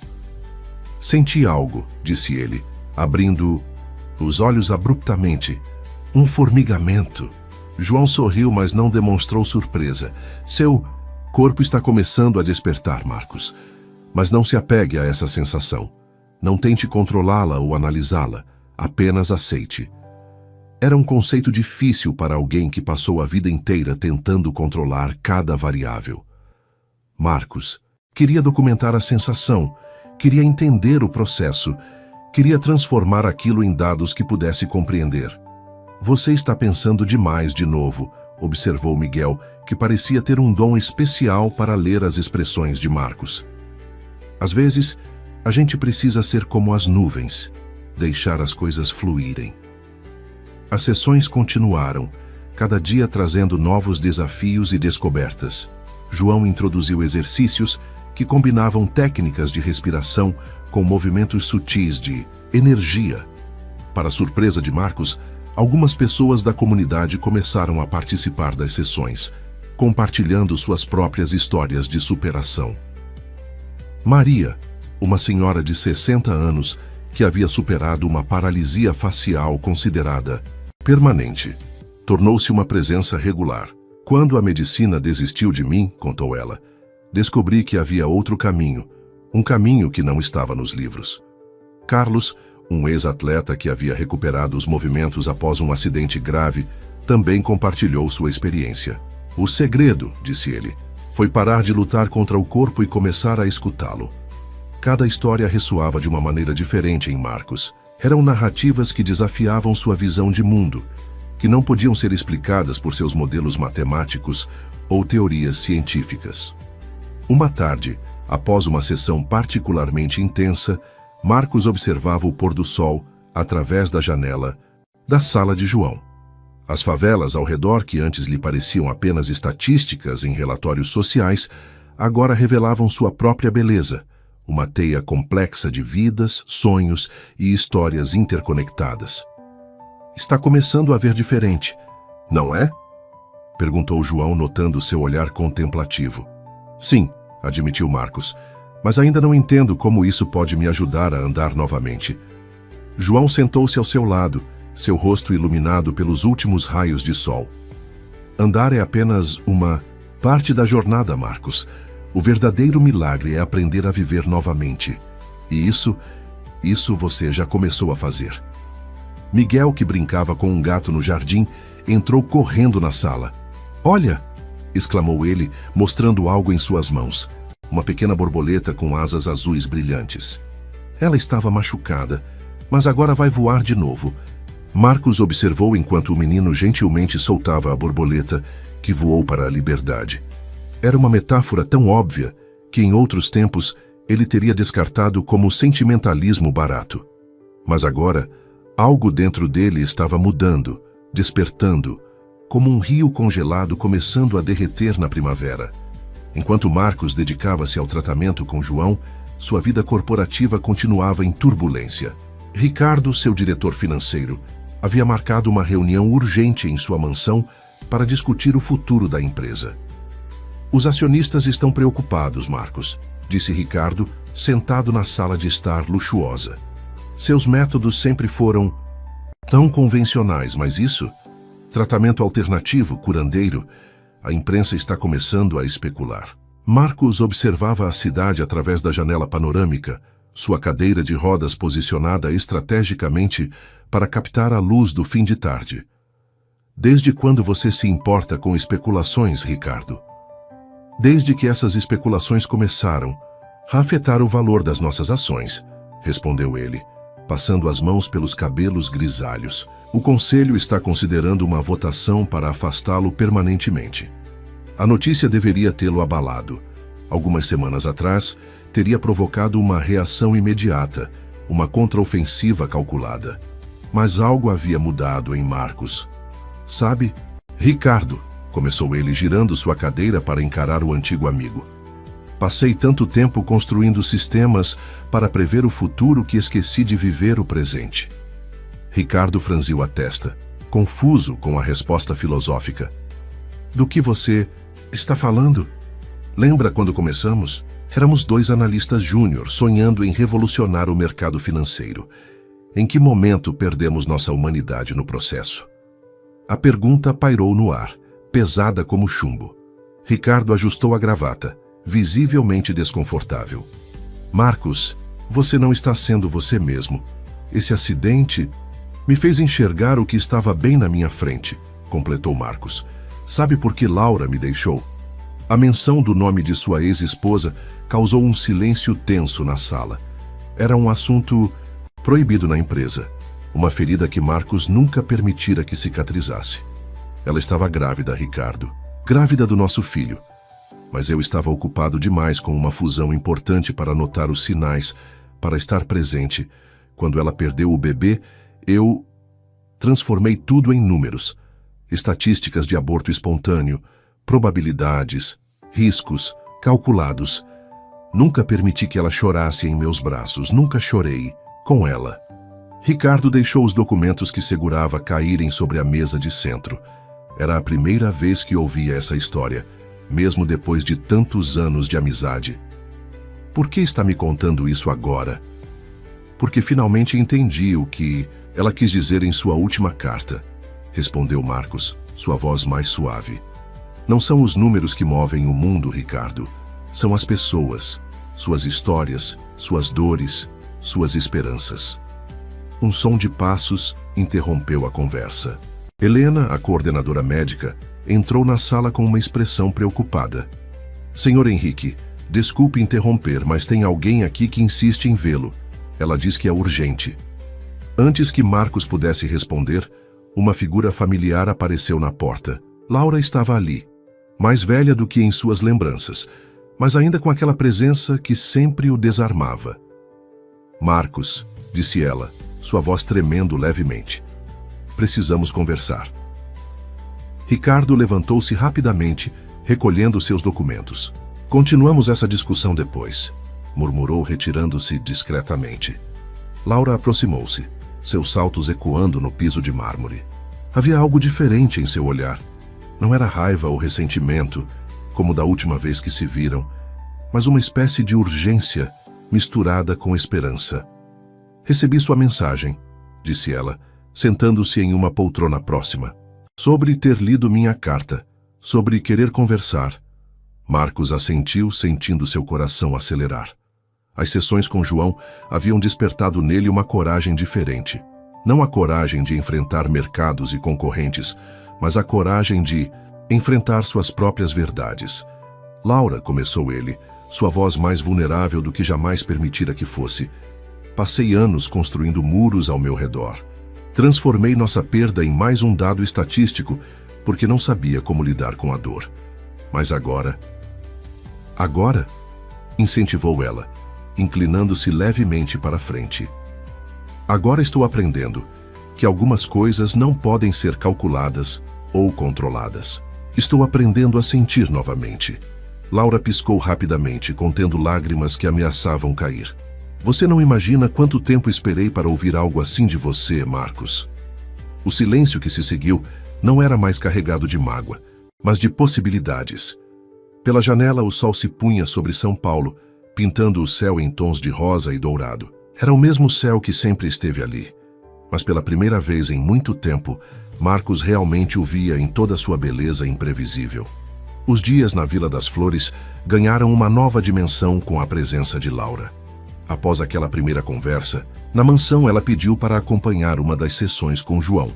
Senti algo, disse ele, abrindo os olhos abruptamente. Um formigamento. João sorriu, mas não demonstrou surpresa. Seu corpo está começando a despertar, Marcos. Mas não se apegue a essa sensação. Não tente controlá-la ou analisá-la. Apenas aceite. Era um conceito difícil para alguém que passou a vida inteira tentando controlar cada variável. Marcos, Queria documentar a sensação, queria entender o processo, queria transformar aquilo em dados que pudesse compreender. Você está pensando demais de novo, observou Miguel, que parecia ter um dom especial para ler as expressões de Marcos. Às vezes, a gente precisa ser como as nuvens, deixar as coisas fluírem. As sessões continuaram, cada dia trazendo novos desafios e descobertas. João introduziu exercícios que combinavam técnicas de respiração com movimentos sutis de energia. Para surpresa de Marcos, algumas pessoas da comunidade começaram a participar das sessões, compartilhando suas próprias histórias de superação. Maria, uma senhora de 60 anos que havia superado uma paralisia facial considerada permanente, tornou-se uma presença regular. Quando a medicina desistiu de mim, contou ela, descobri que havia outro caminho, um caminho que não estava nos livros. Carlos, um ex-atleta que havia recuperado os movimentos após um acidente grave, também compartilhou sua experiência. O segredo, disse ele, foi parar de lutar contra o corpo e começar a escutá-lo. Cada história ressoava de uma maneira diferente em Marcos. Eram narrativas que desafiavam sua visão de mundo, que não podiam ser explicadas por seus modelos matemáticos ou teorias científicas. Uma tarde, após uma sessão particularmente intensa, Marcos observava o pôr do sol através da janela da sala de João. As favelas ao redor, que antes lhe pareciam apenas estatísticas em relatórios sociais, agora revelavam sua própria beleza, uma teia complexa de vidas, sonhos e histórias interconectadas. Está começando a ver diferente, não é? Perguntou João, notando seu olhar contemplativo. Sim, admitiu Marcos, mas ainda não entendo como isso pode me ajudar a andar novamente. João sentou-se ao seu lado, seu rosto iluminado pelos últimos raios de sol. Andar é apenas uma parte da jornada, Marcos. O verdadeiro milagre é aprender a viver novamente. E isso você já começou a fazer. Miguel, que brincava com um gato no jardim, entrou correndo na sala. Olha! Exclamou ele, mostrando algo em suas mãos. Uma pequena borboleta com asas azuis brilhantes. Ela estava machucada, mas agora vai voar de novo. Marcos observou enquanto o menino gentilmente soltava a borboleta, que voou para a liberdade. Era uma metáfora tão óbvia que em outros tempos ele teria descartado como sentimentalismo barato. Mas agora, algo dentro dele estava mudando, despertando, como um rio congelado começando a derreter na primavera. Enquanto Marcos dedicava-se ao tratamento com João, sua vida corporativa continuava em turbulência. Ricardo, seu diretor financeiro, havia marcado uma reunião urgente em sua mansão para discutir o futuro da empresa. Os acionistas estão preocupados, Marcos, disse Ricardo, sentado na sala de estar luxuosa. Seus métodos sempre foram tão convencionais, mas isso, tratamento alternativo, curandeiro, a imprensa está começando a especular. Marcos observava a cidade através da janela panorâmica, sua cadeira de rodas posicionada estrategicamente para captar a luz do fim de tarde. Desde quando você se importa com especulações, Ricardo? Desde que essas especulações começaram a afetar o valor das nossas ações, respondeu ele, passando as mãos pelos cabelos grisalhos. O conselho está considerando uma votação para afastá-lo permanentemente. A notícia deveria tê-lo abalado. Algumas semanas atrás, teria provocado uma reação imediata, uma contraofensiva calculada. Mas algo havia mudado em Marcos. Sabe, Ricardo, começou ele girando sua cadeira para encarar o antigo amigo. Passei tanto tempo construindo sistemas para prever o futuro que esqueci de viver o presente. Ricardo franziu a testa, confuso com a resposta filosófica. Do que você está falando? Lembra quando começamos? Éramos dois analistas júnior sonhando em revolucionar o mercado financeiro. Em que momento perdemos nossa humanidade no processo? A pergunta pairou no ar, pesada como chumbo. Ricardo ajustou a gravata, visivelmente desconfortável. Marcos, você não está sendo você mesmo. Esse acidente me fez enxergar o que estava bem na minha frente, completou Marcos. Sabe por que Laura me deixou? A menção do nome de sua ex-esposa causou um silêncio tenso na sala. Era um assunto proibido na empresa, uma ferida que Marcos nunca permitira que cicatrizasse. Ela estava grávida, Ricardo, grávida do nosso filho. Mas eu estava ocupado demais com uma fusão importante para notar os sinais, para estar presente. Quando ela perdeu o bebê, eu transformei tudo em números. Estatísticas de aborto espontâneo, probabilidades, riscos, calculados. Nunca permiti que ela chorasse em meus braços, nunca chorei com ela. Ricardo deixou os documentos que segurava caírem sobre a mesa de centro. Era a primeira vez que ouvia essa história, mesmo depois de tantos anos de amizade. Por que está me contando isso agora? Porque finalmente entendi o que ela quis dizer em sua última carta, respondeu Marcos, sua voz mais suave. Não são os números que movem o mundo, Ricardo. São as pessoas, suas histórias, suas dores, suas esperanças. Um som de passos interrompeu a conversa. Helena, a coordenadora médica, entrou na sala com uma expressão preocupada. Senhor Henrique, desculpe interromper, mas tem alguém aqui que insiste em vê-lo. Ela diz que é urgente. Antes que Marcos pudesse responder, uma figura familiar apareceu na porta. Laura estava ali, mais velha do que em suas lembranças, mas ainda com aquela presença que sempre o desarmava. Marcos, disse ela, sua voz tremendo levemente. Precisamos conversar. Ricardo levantou-se rapidamente, recolhendo seus documentos. Continuamos essa discussão depois, murmurou, retirando-se discretamente. Laura aproximou-se, seus saltos ecoando no piso de mármore. Havia algo diferente em seu olhar. Não era raiva ou ressentimento, como da última vez que se viram, mas uma espécie de urgência misturada com esperança. Recebi sua mensagem, disse ela, sentando-se em uma poltrona próxima. Sobre ter lido minha carta, sobre querer conversar. Marcos assentiu, sentindo seu coração acelerar. As sessões com João haviam despertado nele uma coragem diferente. Não a coragem de enfrentar mercados e concorrentes, mas a coragem de enfrentar suas próprias verdades. Laura, começou ele, sua voz mais vulnerável do que jamais permitira que fosse. Passei anos construindo muros ao meu redor. Transformei nossa perda em mais um dado estatístico, porque não sabia como lidar com a dor. Mas agora... Agora? Incentivou ela, inclinando-se levemente para frente. Agora estou aprendendo que algumas coisas não podem ser calculadas ou controladas. Estou aprendendo a sentir novamente. Laura piscou rapidamente, contendo lágrimas que ameaçavam cair. Você não imagina quanto tempo esperei para ouvir algo assim de você, Marcos. O silêncio que se seguiu não era mais carregado de mágoa, mas de possibilidades. Pela janela, o sol se punha sobre São Paulo, pintando o céu em tons de rosa e dourado. Era o mesmo céu que sempre esteve ali. Mas pela primeira vez em muito tempo, Marcos realmente o via em toda sua beleza imprevisível. Os dias na Vila das Flores ganharam uma nova dimensão com a presença de Laura. Após aquela primeira conversa, na mansão ela pediu para acompanhar uma das sessões com João.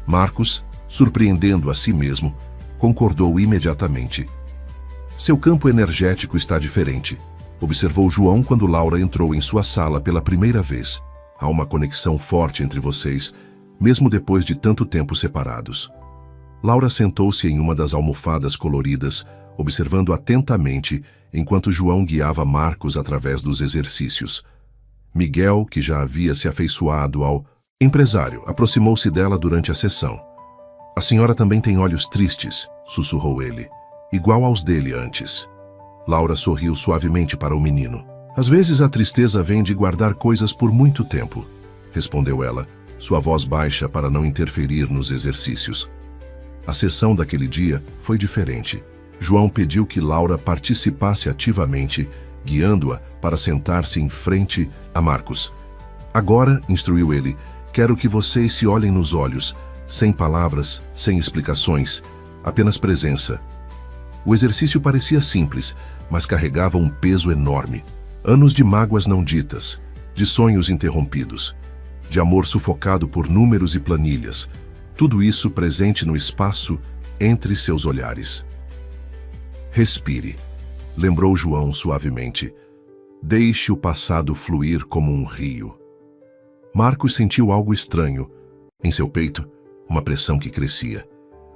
Marcos, surpreendendo a si mesmo, concordou imediatamente. Seu campo energético está diferente, observou João quando Laura entrou em sua sala pela primeira vez. Há uma conexão forte entre vocês, mesmo depois de tanto tempo separados. Laura sentou-se em uma das almofadas coloridas, observando atentamente enquanto João guiava Marcos através dos exercícios. Miguel, que já havia se afeiçoado ao empresário, aproximou-se dela durante a sessão. A senhora também tem olhos tristes, sussurrou ele, igual aos dele antes. Laura sorriu suavemente para o menino. Às vezes a tristeza vem de guardar coisas por muito tempo, respondeu ela, sua voz baixa para não interferir nos exercícios. A sessão daquele dia foi diferente. João pediu que Laura participasse ativamente, guiando-a para sentar-se em frente a Marcos. Agora, instruiu ele, quero que vocês se olhem nos olhos, sem palavras, sem explicações, apenas presença. O exercício parecia simples, mas carregava um peso enorme. Anos de mágoas não ditas, de sonhos interrompidos, de amor sufocado por números e planilhas, tudo isso presente no espaço entre seus olhares. Respire, lembrou João suavemente. Deixe o passado fluir como um rio. Marcos sentiu algo estranho. Em seu peito, uma pressão que crescia.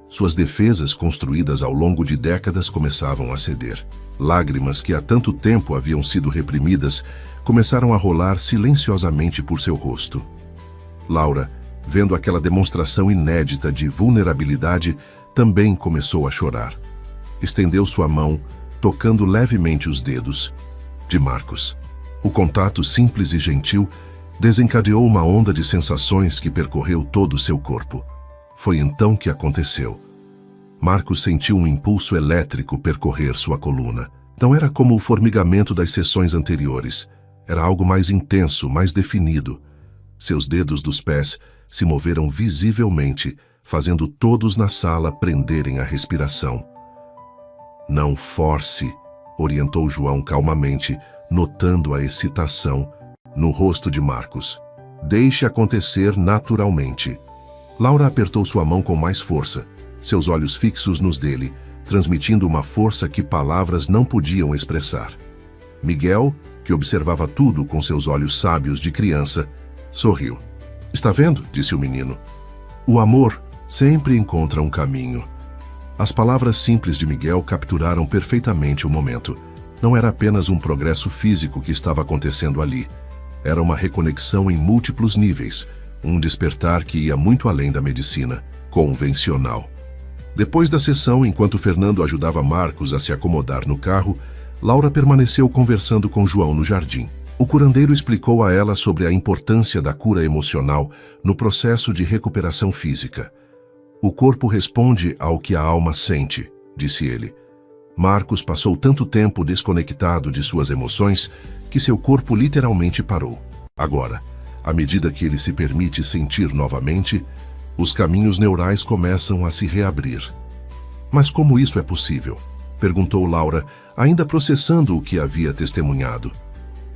Suas defesas, construídas ao longo de décadas, começavam a ceder. Lágrimas que há tanto tempo haviam sido reprimidas começaram a rolar silenciosamente por seu rosto. Laura, vendo aquela demonstração inédita de vulnerabilidade, também começou a chorar. Estendeu sua mão, tocando levemente os dedos de Marcos. O contato simples e gentil desencadeou uma onda de sensações que percorreu todo o seu corpo. Foi então que aconteceu. Marcos sentiu um impulso elétrico percorrer sua coluna. Não era como o formigamento das sessões anteriores. Era algo mais intenso, mais definido. Seus dedos dos pés se moveram visivelmente, fazendo todos na sala prenderem a respiração. Não force, orientou João calmamente, notando a excitação no rosto de Marcos. Deixe acontecer naturalmente. Laura apertou sua mão com mais força, seus olhos fixos nos dele, transmitindo uma força que palavras não podiam expressar. Miguel, que observava tudo com seus olhos sábios de criança, sorriu. Está vendo? Disse o menino. O amor sempre encontra um caminho. As palavras simples de Miguel capturaram perfeitamente o momento. Não era apenas um progresso físico que estava acontecendo ali. Era uma reconexão em múltiplos níveis, um despertar que ia muito além da medicina convencional. Depois da sessão, enquanto Fernando ajudava Marcos a se acomodar no carro, Laura permaneceu conversando com João no jardim. O curandeiro explicou a ela sobre a importância da cura emocional no processo de recuperação física. O corpo responde ao que a alma sente, disse ele. Marcos passou tanto tempo desconectado de suas emoções que seu corpo literalmente parou. Agora, à medida que ele se permite sentir novamente, os caminhos neurais começam a se reabrir. Mas como isso é possível? Perguntou Laura, ainda processando o que havia testemunhado.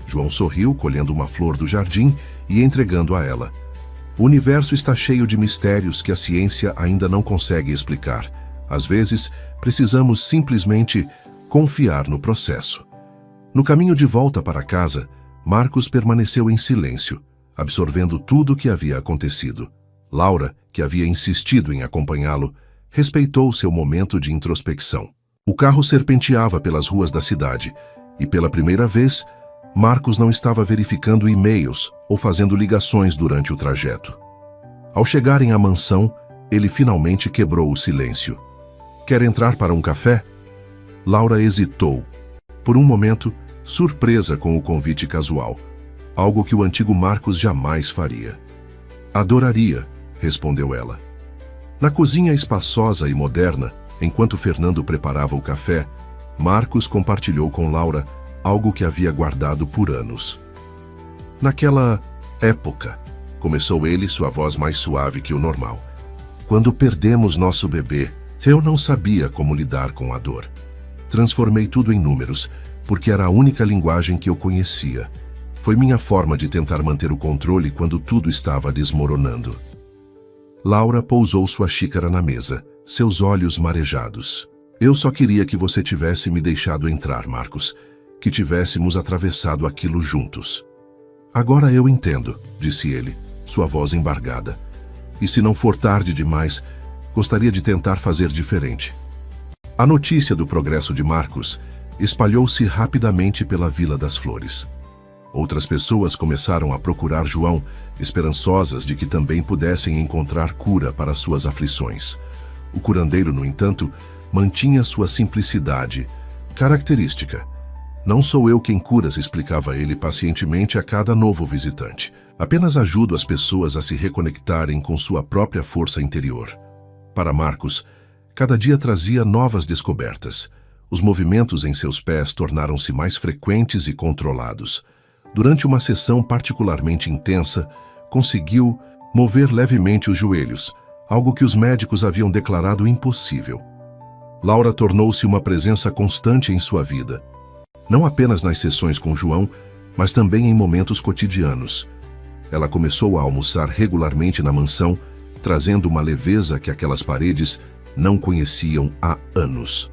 João sorriu, colhendo uma flor do jardim e entregando a ela. O universo está cheio de mistérios que a ciência ainda não consegue explicar. Às vezes, precisamos simplesmente confiar no processo. No caminho de volta para casa, Marcos permaneceu em silêncio, absorvendo tudo o que havia acontecido. Laura, que havia insistido em acompanhá-lo, respeitou seu momento de introspecção. O carro serpenteava pelas ruas da cidade e, pela primeira vez, Marcos não estava verificando e-mails ou fazendo ligações durante o trajeto. Ao chegarem à mansão, ele finalmente quebrou o silêncio. Quer entrar para um café? Laura hesitou. Por um momento, surpresa com o convite casual, algo que o antigo Marcos jamais faria. Adoraria, respondeu ela. Na cozinha espaçosa e moderna, enquanto Fernando preparava o café, Marcos compartilhou com Laura algo que havia guardado por anos. Naquela época, começou ele, sua voz mais suave que o normal. Quando perdemos nosso bebê, eu não sabia como lidar com a dor. Transformei tudo em números, porque era a única linguagem que eu conhecia. Foi minha forma de tentar manter o controle quando tudo estava desmoronando. Laura pousou sua xícara na mesa, seus olhos marejados. Eu só queria que você tivesse me deixado entrar, Marcos. Que tivéssemos atravessado aquilo juntos. Agora eu entendo, disse ele, sua voz embargada. E se não for tarde demais, gostaria de tentar fazer diferente. A notícia do progresso de Marcos espalhou-se rapidamente pela Vila das Flores. Outras pessoas começaram a procurar João, esperançosas de que também pudessem encontrar cura para suas aflições. O curandeiro, no entanto, mantinha sua simplicidade, característica. Não sou eu quem curas, explicava ele pacientemente a cada novo visitante. Apenas ajudo as pessoas a se reconectarem com sua própria força interior. Para Marcos, cada dia trazia novas descobertas. Os movimentos em seus pés tornaram-se mais frequentes e controlados. Durante uma sessão particularmente intensa, conseguiu mover levemente os joelhos, algo que os médicos haviam declarado impossível. Laura tornou-se uma presença constante em sua vida. Não apenas nas sessões com João, mas também em momentos cotidianos. Ela começou a almoçar regularmente na mansão, trazendo uma leveza que aquelas paredes não conheciam há anos.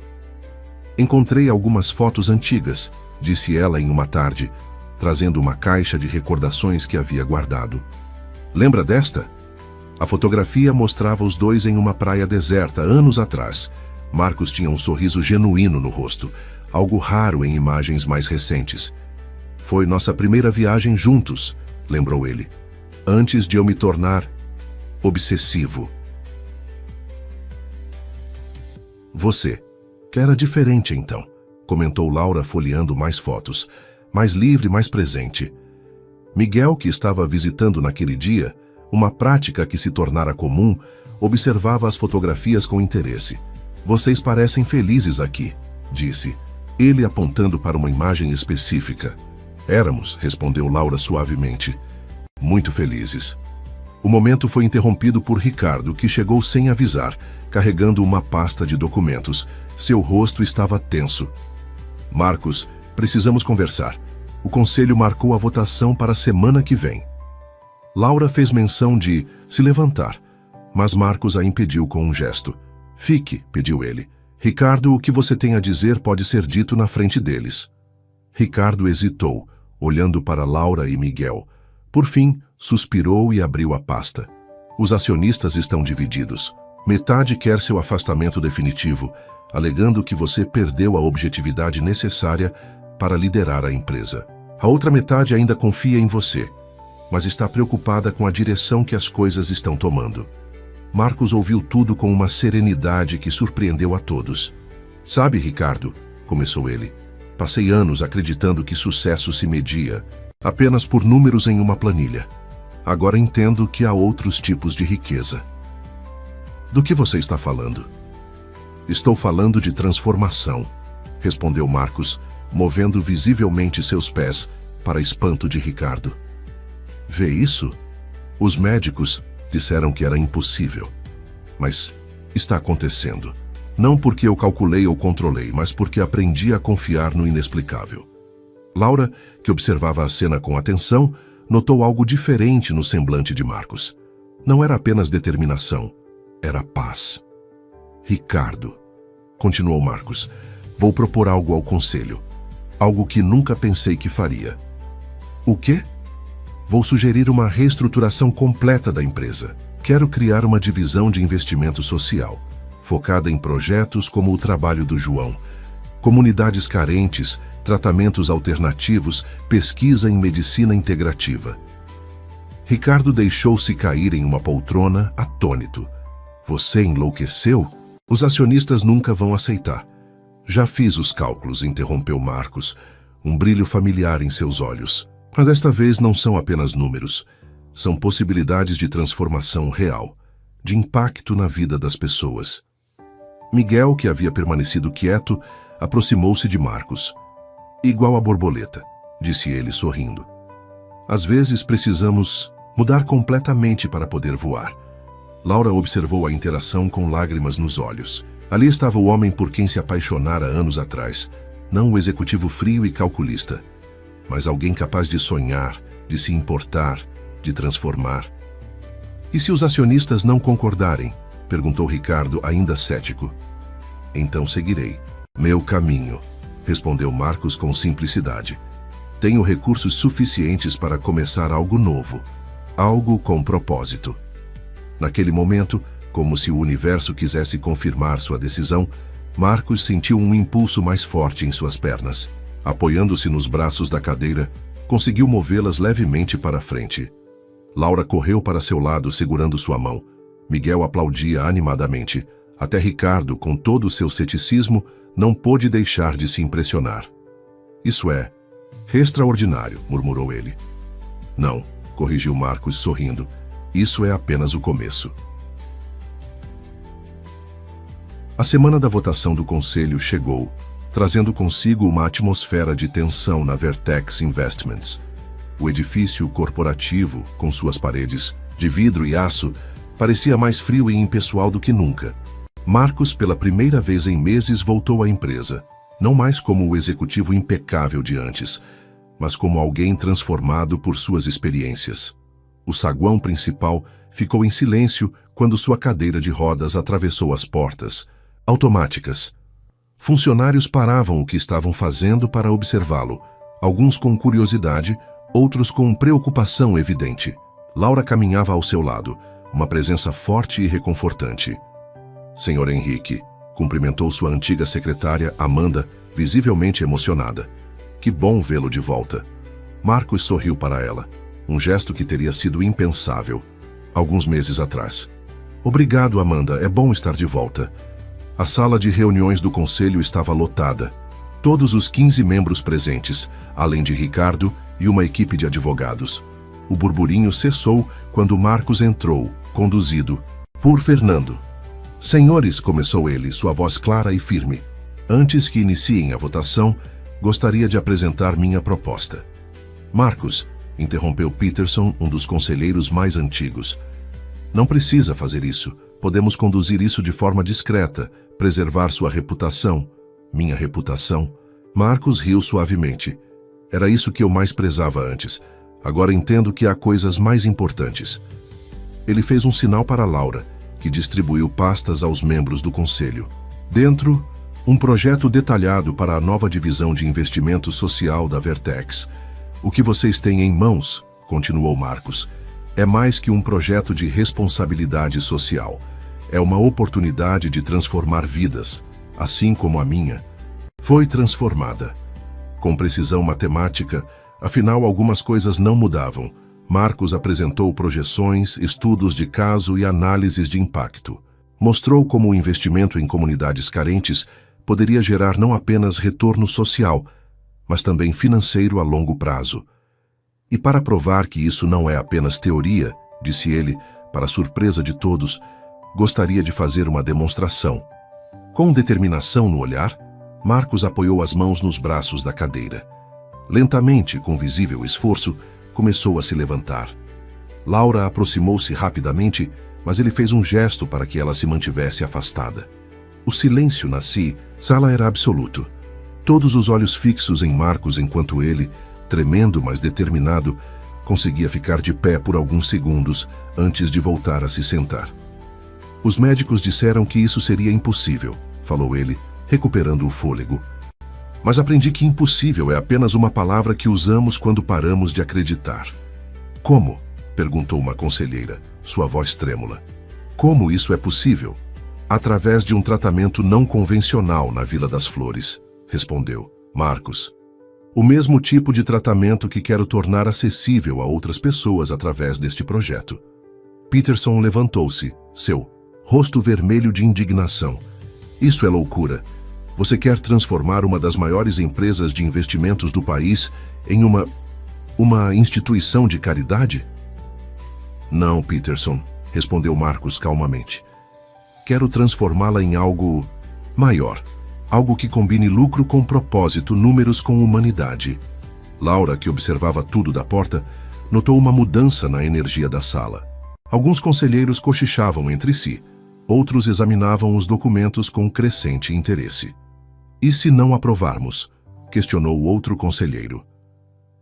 Encontrei algumas fotos antigas, disse ela em uma tarde, trazendo uma caixa de recordações que havia guardado. Lembra desta? A fotografia mostrava os dois em uma praia deserta, anos atrás. Marcos tinha um sorriso genuíno no rosto, algo raro em imagens mais recentes. Foi nossa primeira viagem juntos, lembrou ele, antes de eu me tornar obsessivo. Você, que era diferente então, comentou Laura folheando mais fotos, mais livre, mais presente. Miguel, que estava visitando naquele dia, uma prática que se tornara comum, observava as fotografias com interesse. Vocês parecem felizes aqui, disse, ele apontando para uma imagem específica. Éramos, respondeu Laura suavemente, muito felizes. O momento foi interrompido por Ricardo, que chegou sem avisar, carregando uma pasta de documentos. Seu rosto estava tenso. Marcos, precisamos conversar. O conselho marcou a votação para a semana que vem. Laura fez menção de se levantar, mas Marcos a impediu com um gesto. Fique, pediu ele. Ricardo, o que você tem a dizer pode ser dito na frente deles. Ricardo hesitou, olhando para Laura e Miguel. Por fim, suspirou e abriu a pasta. Os acionistas estão divididos. Metade quer seu afastamento definitivo, alegando que você perdeu a objetividade necessária para liderar a empresa. A outra metade ainda confia em você, mas está preocupada com a direção que as coisas estão tomando. Marcos ouviu tudo com uma serenidade que surpreendeu a todos. Sabe, Ricardo, começou ele, passei anos acreditando que sucesso se media apenas por números em uma planilha. Agora entendo que há outros tipos de riqueza. Do que você está falando? Estou falando de transformação, respondeu Marcos, movendo visivelmente seus pés para espanto de Ricardo. Vê isso? Os médicos disseram que era impossível. Mas está acontecendo. Não porque eu calculei ou controlei, mas porque aprendi a confiar no inexplicável. Laura, que observava a cena com atenção, notou algo diferente no semblante de Marcos. Não era apenas determinação, era paz. Ricardo, continuou Marcos, vou propor algo ao conselho. Algo que nunca pensei que faria. O quê? Vou sugerir uma reestruturação completa da empresa. Quero criar uma divisão de investimento social, focada em projetos como o trabalho do João, comunidades carentes, tratamentos alternativos, pesquisa em medicina integrativa. Ricardo deixou-se cair em uma poltrona, atônito. Você enlouqueceu? Os acionistas nunca vão aceitar. Já fiz os cálculos, interrompeu Marcos, um brilho familiar em seus olhos. Mas desta vez não são apenas números. São possibilidades de transformação real, de impacto na vida das pessoas. Miguel, que havia permanecido quieto, aproximou-se de Marcos. Igual a borboleta, disse ele sorrindo. Às vezes precisamos mudar completamente para poder voar. Laura observou a interação com lágrimas nos olhos. Ali estava o homem por quem se apaixonara anos atrás, não o executivo frio e calculista, mas alguém capaz de sonhar, de se importar, de transformar. E se os acionistas não concordarem? Perguntou Ricardo, ainda cético. Então seguirei meu caminho, respondeu Marcos com simplicidade. Tenho recursos suficientes para começar algo novo, algo com propósito. Naquele momento, como se o universo quisesse confirmar sua decisão, Marcos sentiu um impulso mais forte em suas pernas. Apoiando-se nos braços da cadeira, conseguiu movê-las levemente para frente. Laura correu para seu lado, segurando sua mão. Miguel aplaudia animadamente. Até Ricardo, com todo o seu ceticismo, não pôde deixar de se impressionar. Isso é extraordinário, murmurou ele. Não, corrigiu Marcos, sorrindo. Isso é apenas o começo. A semana da votação do conselho chegou, trazendo consigo uma atmosfera de tensão na Vertex Investments. O edifício corporativo, com suas paredes de vidro e aço, parecia mais frio e impessoal do que nunca. Marcos, pela primeira vez em meses, voltou à empresa, não mais como o executivo impecável de antes, mas como alguém transformado por suas experiências. O saguão principal ficou em silêncio quando sua cadeira de rodas atravessou as portas, automáticas. Funcionários paravam o que estavam fazendo para observá-lo, alguns com curiosidade, outros com preocupação evidente. Laura caminhava ao seu lado, uma presença forte e reconfortante. Senhor Henrique, cumprimentou sua antiga secretária, Amanda, visivelmente emocionada. Que bom vê-lo de volta. Marcos sorriu para ela, um gesto que teria sido impensável alguns meses atrás. Obrigado, Amanda, é bom estar de volta. A sala de reuniões do conselho estava lotada. Todos os 15 membros presentes, além de Ricardo e uma equipe de advogados. O burburinho cessou quando Marcos entrou, conduzido por Fernando. Senhores, começou ele, sua voz clara e firme. Antes que iniciem a votação, gostaria de apresentar minha proposta. Marcos, interrompeu Peterson, um dos conselheiros mais antigos. Não precisa fazer isso. Podemos conduzir isso de forma discreta, preservar sua reputação. Minha reputação? Marcos riu suavemente. Era isso que eu mais prezava antes. Agora entendo que há coisas mais importantes. Ele fez um sinal para Laura, que distribuiu pastas aos membros do conselho. Dentro, um projeto detalhado para a nova divisão de investimento social da Vertex. O que vocês têm em mãos, continuou Marcos, é mais que um projeto de responsabilidade social. É uma oportunidade de transformar vidas, assim como a minha foi transformada. Com precisão matemática, afinal algumas coisas não mudavam. Marcos apresentou projeções, estudos de caso e análises de impacto. Mostrou como o investimento em comunidades carentes poderia gerar não apenas retorno social, mas também financeiro a longo prazo. E para provar que isso não é apenas teoria, disse ele, para surpresa de todos, gostaria de fazer uma demonstração. Com determinação no olhar, Marcos apoiou as mãos nos braços da cadeira. Lentamente, com visível esforço, começou a se levantar. Laura aproximou-se rapidamente, mas ele fez um gesto para que ela se mantivesse afastada. O silêncio na sala era absoluto. Todos os olhos fixos em Marcos enquanto ele, tremendo mas determinado, conseguia ficar de pé por alguns segundos antes de voltar a se sentar. Os médicos disseram que isso seria impossível, falou ele, recuperando o fôlego. Mas aprendi que impossível é apenas uma palavra que usamos quando paramos de acreditar. Como? Perguntou uma conselheira, sua voz trêmula. Como isso é possível? Através de um tratamento não convencional na Vila das Flores, respondeu Marcos. O mesmo tipo de tratamento que quero tornar acessível a outras pessoas através deste projeto. Peterson levantou-se, seu rosto vermelho de indignação. Isso é loucura. Você quer transformar uma das maiores empresas de investimentos do país em uma instituição de caridade? Não, Peterson, respondeu Marcos calmamente. Quero transformá-la em algo maior. Algo que combine lucro com propósito, números com humanidade. Laura, que observava tudo da porta, notou uma mudança na energia da sala. Alguns conselheiros cochichavam entre si, outros examinavam os documentos com crescente interesse. E se não aprovarmos? Questionou outro conselheiro.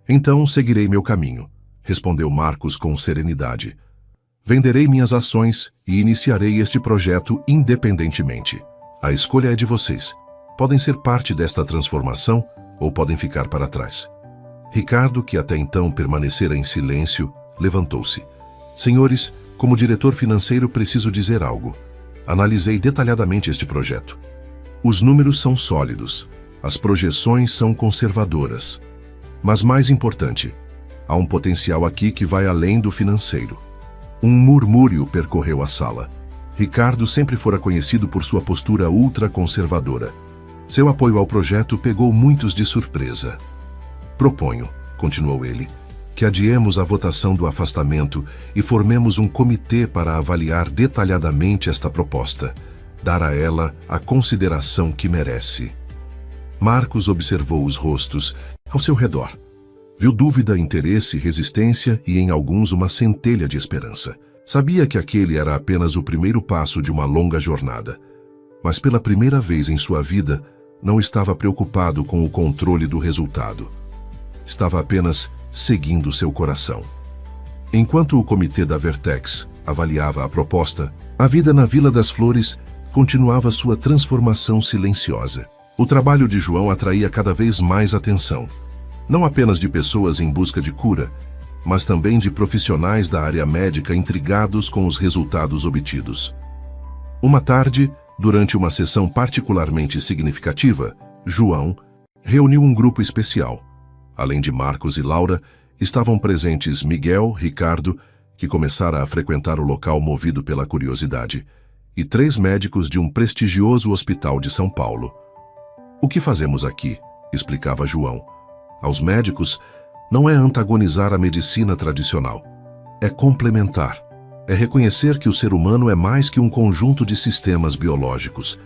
Então seguirei meu caminho, respondeu Marcos com serenidade. Venderei minhas ações e iniciarei este projeto independentemente. A escolha é de vocês. Podem ser parte desta transformação ou podem ficar para trás. Ricardo, que até então permanecera em silêncio, levantou-se. Senhores, como diretor financeiro preciso dizer algo. Analisei detalhadamente este projeto. Os números são sólidos, as projeções são conservadoras. Mas mais importante, há um potencial aqui que vai além do financeiro. Um murmúrio percorreu a sala. Ricardo sempre fora conhecido por sua postura ultraconservadora. Seu apoio ao projeto pegou muitos de surpresa. Proponho, continuou ele, que adiemos a votação do afastamento e formemos um comitê para avaliar detalhadamente esta proposta. Dar a ela a consideração que merece. Marcos observou os rostos ao seu redor. Viu dúvida, interesse, resistência e em alguns uma centelha de esperança. Sabia que aquele era apenas o primeiro passo de uma longa jornada. Mas pela primeira vez em sua vida, não estava preocupado com o controle do resultado. Estava apenas seguindo seu coração. Enquanto o comitê da Vertex avaliava a proposta, a vida na Vila das Flores continuava sua transformação silenciosa. O trabalho de João atraía cada vez mais atenção, não apenas de pessoas em busca de cura, mas também de profissionais da área médica intrigados com os resultados obtidos. Uma tarde, durante uma sessão particularmente significativa, João reuniu um grupo especial. Além de Marcos e Laura, estavam presentes Miguel, Ricardo, que começara a frequentar o local movido pela curiosidade, e 3 médicos de um prestigioso hospital de São Paulo. "O que fazemos aqui?", explicava João. "Aos médicos, não é antagonizar a medicina tradicional. É complementar. É reconhecer que o ser humano é mais que um conjunto de sistemas biológicos."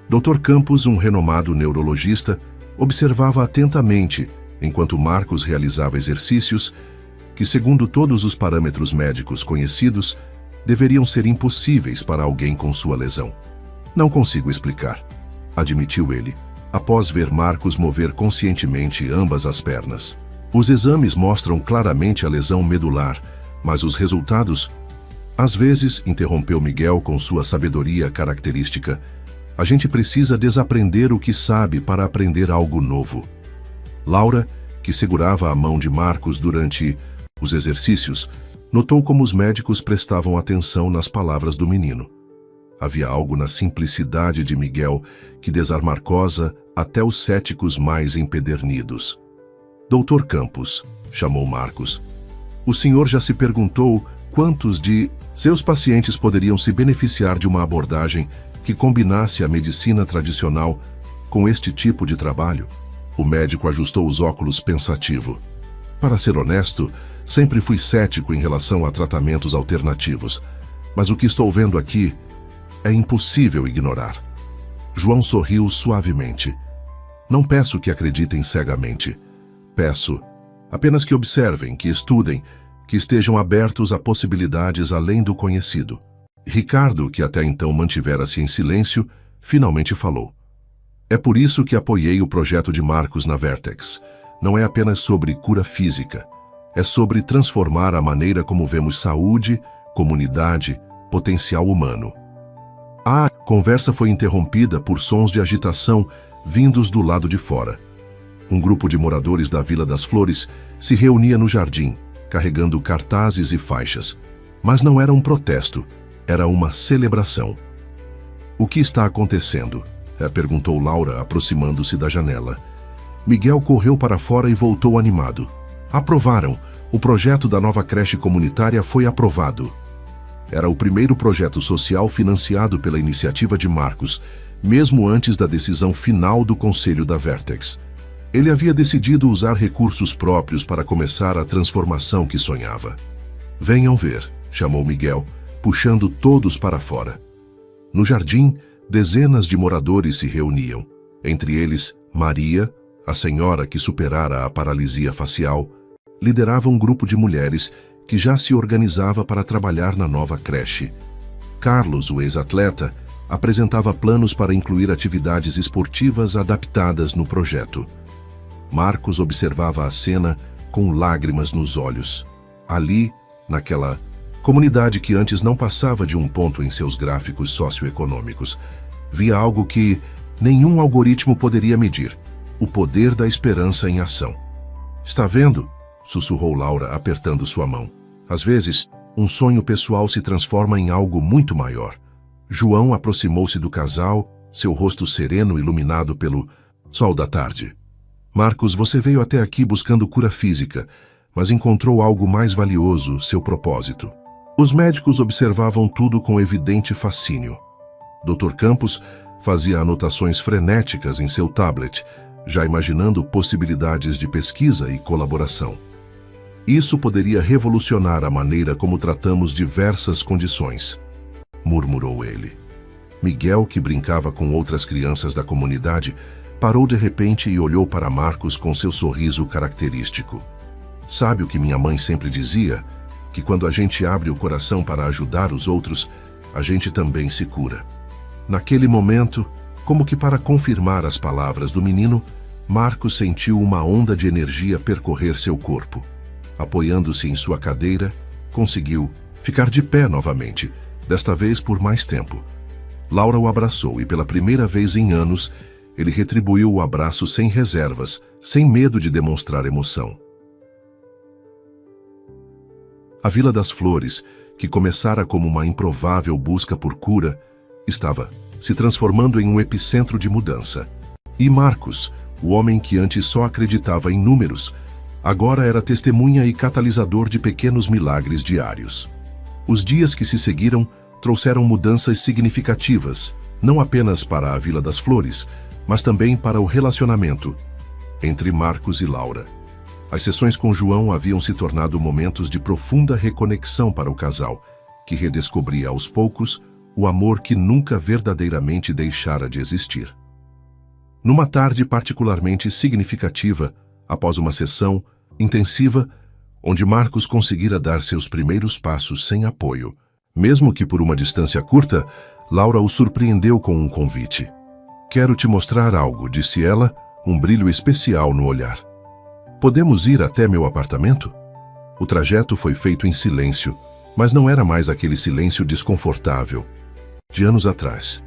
Dr. Campos, um renomado neurologista, observava atentamente, enquanto Marcos realizava exercícios que, segundo todos os parâmetros médicos conhecidos, deveriam ser impossíveis para alguém com sua lesão. "Não consigo explicar", admitiu ele, após ver Marcos mover conscientemente ambas as pernas. "Os exames mostram claramente a lesão medular, mas os resultados..." "Às vezes", interrompeu Miguel com sua sabedoria característica, "a gente precisa desaprender o que sabe para aprender algo novo." Laura, que segurava a mão de Marcos durante os exercícios, notou como os médicos prestavam atenção nas palavras do menino. Havia algo na simplicidade de Miguel que desarmarcosa até os céticos mais empedernidos. "Dr. Campos", chamou Marcos, "o senhor já se perguntou quantos de seus pacientes poderiam se beneficiar de uma abordagem que combinasse a medicina tradicional com este tipo de trabalho?" O médico ajustou os óculos pensativo. "Para ser honesto, sempre fui cético em relação a tratamentos alternativos, mas o que estou vendo aqui é impossível ignorar." João sorriu suavemente. "Não peço que acreditem cegamente. Peço apenas que observem, que estudem, que estejam abertos a possibilidades além do conhecido." Ricardo, que até então mantivera-se em silêncio, finalmente falou. "É por isso que apoiei o projeto de Marcos na Vertex. Não é apenas sobre cura física. É sobre transformar a maneira como vemos saúde, comunidade, potencial humano." A conversa foi interrompida por sons de agitação vindos do lado de fora. Um grupo de moradores da Vila das Flores se reunia no jardim, carregando cartazes e faixas. Mas não era um protesto, era uma celebração. "O que está acontecendo?", perguntou Laura, aproximando-se da janela. Miguel correu para fora e voltou animado. "Aprovaram! O projeto da nova creche comunitária foi aprovado." Era o primeiro projeto social financiado pela iniciativa de Marcos, mesmo antes da decisão final do Conselho da Vertex. Ele havia decidido usar recursos próprios para começar a transformação que sonhava. "Venham ver", chamou Miguel, puxando todos para fora. No jardim, dezenas de moradores se reuniam, entre eles Maria, a senhora que superara a paralisia facial, liderava um grupo de mulheres que já se organizava para trabalhar na nova creche. Carlos, o ex-atleta, apresentava planos para incluir atividades esportivas adaptadas no projeto. Marcos observava a cena com lágrimas nos olhos. Ali, naquela comunidade que antes não passava de um ponto em seus gráficos socioeconômicos, via algo que nenhum algoritmo poderia medir: o poder da esperança em ação. "Está vendo?", sussurrou Laura, apertando sua mão. "Às vezes, um sonho pessoal se transforma em algo muito maior." João aproximou-se do casal, seu rosto sereno iluminado pelo sol da tarde. "Marcos, você veio até aqui buscando cura física, mas encontrou algo mais valioso, seu propósito." Os médicos observavam tudo com evidente fascínio. Dr. Campos fazia anotações frenéticas em seu tablet, já imaginando possibilidades de pesquisa e colaboração. "Isso poderia revolucionar a maneira como tratamos diversas condições", murmurou ele. Miguel, que brincava com outras crianças da comunidade, parou de repente e olhou para Marcos com seu sorriso característico. "Sabe o que minha mãe sempre dizia? Que quando a gente abre o coração para ajudar os outros, a gente também se cura." Naquele momento, como que para confirmar as palavras do menino, Marcos sentiu uma onda de energia percorrer seu corpo. Apoiando-se em sua cadeira, conseguiu ficar de pé novamente, desta vez por mais tempo. Laura o abraçou e, pela primeira vez em anos, ele retribuiu o abraço sem reservas, sem medo de demonstrar emoção. A Vila das Flores, que começara como uma improvável busca por cura, estava se transformando em um epicentro de mudança. E Marcos, o homem que antes só acreditava em números, agora era testemunha e catalisador de pequenos milagres diários. Os dias que se seguiram trouxeram mudanças significativas, não apenas para a Vila das Flores, mas também para o relacionamento entre Marcos e Laura. As sessões com João haviam se tornado momentos de profunda reconexão para o casal, que redescobria aos poucos o amor que nunca verdadeiramente deixara de existir. Numa tarde particularmente significativa, após uma sessão intensiva, onde Marcos conseguira dar seus primeiros passos sem apoio, mesmo que por uma distância curta, Laura o surpreendeu com um convite. "Quero te mostrar algo", disse ela, um brilho especial no olhar. "Podemos ir até meu apartamento?" O trajeto foi feito em silêncio, mas não era mais aquele silêncio desconfortável de anos atrás.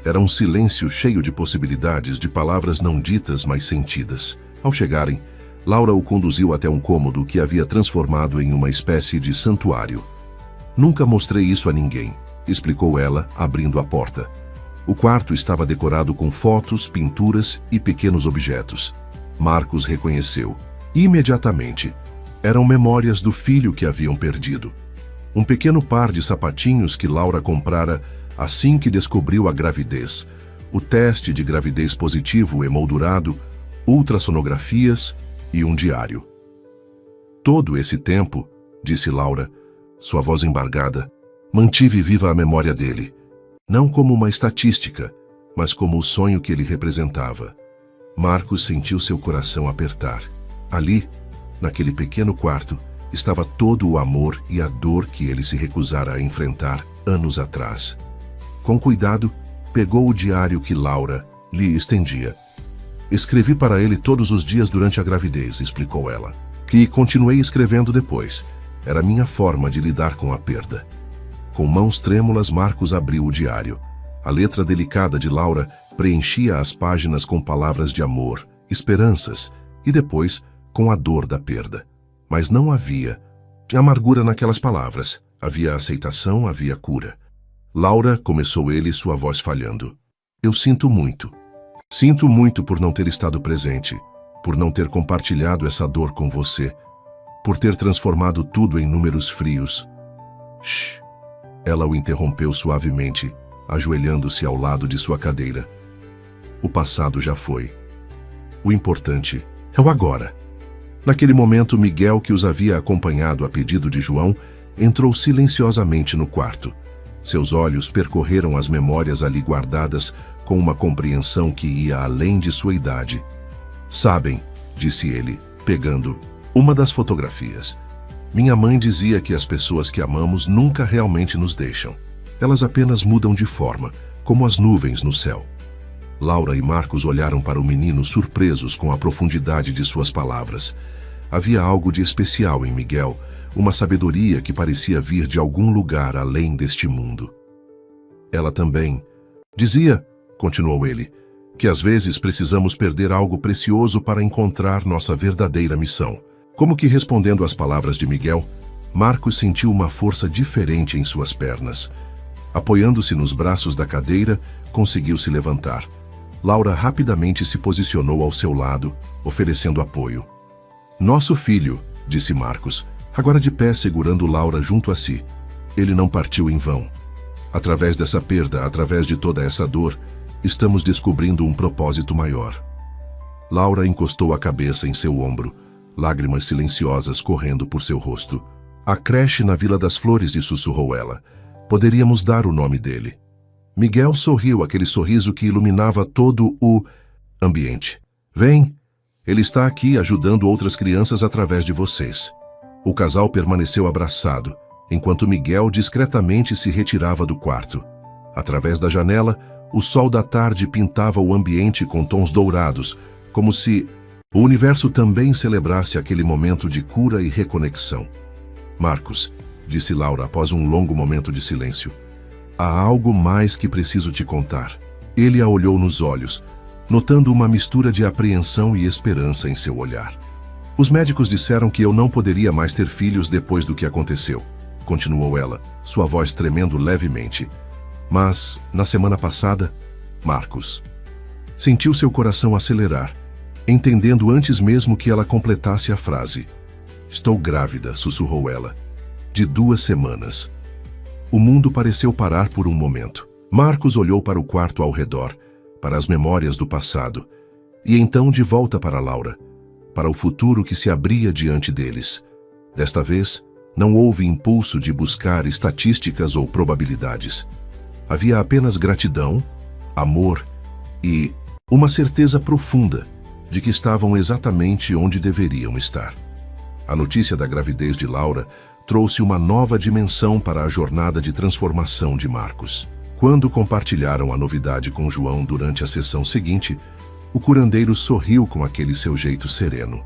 Era um silêncio cheio de possibilidades, de palavras não ditas, mas sentidas. Ao chegarem, Laura o conduziu até um cômodo que havia transformado em uma espécie de santuário. "Nunca mostrei isso a ninguém", explicou ela, abrindo a porta. O quarto estava decorado com fotos, pinturas e pequenos objetos. Marcos reconheceu imediatamente. Eram memórias do filho que haviam perdido. Um pequeno par de sapatinhos que Laura comprara assim que descobriu a gravidez, o teste de gravidez positivo emoldurado, ultrassonografias e um diário. "Todo esse tempo", disse Laura, sua voz embargada, "mantive viva a memória dele, não como uma estatística, mas como o sonho que ele representava." Marcos sentiu seu coração apertar. Ali, naquele pequeno quarto, estava todo o amor e a dor que ele se recusara a enfrentar anos atrás. Com cuidado, pegou o diário que Laura lhe estendia. "Escrevi para ele todos os dias durante a gravidez", explicou ela, "que continuei escrevendo depois. Era minha forma de lidar com a perda." Com mãos trêmulas, Marcos abriu o diário. A letra delicada de Laura preenchia as páginas com palavras de amor, esperanças e depois com a dor da perda. Mas não havia amargura naquelas palavras. Havia aceitação, havia cura. "Laura", começou ele, sua voz falhando, "eu sinto muito. Sinto muito por não ter estado presente, por não ter compartilhado essa dor com você, por ter transformado tudo em números frios." "Shh." Ela o interrompeu suavemente, ajoelhando-se ao lado de sua cadeira. "O passado já foi. O importante é o agora." Naquele momento, Miguel, que os havia acompanhado a pedido de João, entrou silenciosamente no quarto. Seus olhos percorreram as memórias ali guardadas com uma compreensão que ia além de sua idade. "Sabem", disse ele, pegando uma das fotografias, "minha mãe dizia que as pessoas que amamos nunca realmente nos deixam. Elas apenas mudam de forma, como as nuvens no céu." Laura e Marcos olharam para o menino surpresos com a profundidade de suas palavras. Havia algo de especial em Miguel, uma sabedoria que parecia vir de algum lugar além deste mundo. "Ela também dizia", continuou ele, "que às vezes precisamos perder algo precioso para encontrar nossa verdadeira missão." Como que respondendo às palavras de Miguel, Marcos sentiu uma força diferente em suas pernas. Apoiando-se nos braços da cadeira, conseguiu se levantar. Laura rapidamente se posicionou ao seu lado, oferecendo apoio. "Nosso filho", disse Marcos, agora de pé segurando Laura junto a si. "Ele não partiu em vão. Através dessa perda, através de toda essa dor, estamos descobrindo um propósito maior." Laura encostou a cabeça em seu ombro, lágrimas silenciosas correndo por seu rosto. "A creche na Vila das Flores", sussurrou ela. "Poderíamos dar o nome dele." Miguel sorriu, aquele sorriso que iluminava todo o ambiente. "Vem, ele está aqui ajudando outras crianças através de vocês." O casal permaneceu abraçado, enquanto Miguel discretamente se retirava do quarto. Através da janela, o sol da tarde pintava o ambiente com tons dourados, como se o universo também celebrasse aquele momento de cura e reconexão. "Marcos", disse Laura após um longo momento de silêncio, "há algo mais que preciso te contar." Ele a olhou nos olhos. notando uma mistura de apreensão e esperança em seu olhar. Os médicos disseram que eu não poderia mais ter filhos depois do que aconteceu, continuou ela, sua voz tremendo levemente. Mas, na semana passada, Marcos sentiu seu coração acelerar, entendendo antes mesmo que ela completasse a frase. Estou grávida, sussurrou ela. De 2 semanas. O mundo pareceu parar por um momento. Marcos olhou para o quarto ao redor, para as memórias do passado, e então de volta para Laura, para o futuro que se abria diante deles. Desta vez, não houve impulso de buscar estatísticas ou probabilidades. Havia apenas gratidão, amor e uma certeza profunda de que estavam exatamente onde deveriam estar. A notícia da gravidez de Laura trouxe uma nova dimensão para a jornada de transformação de Marcos. Quando compartilharam a novidade com João durante a sessão seguinte, o curandeiro sorriu com aquele seu jeito sereno.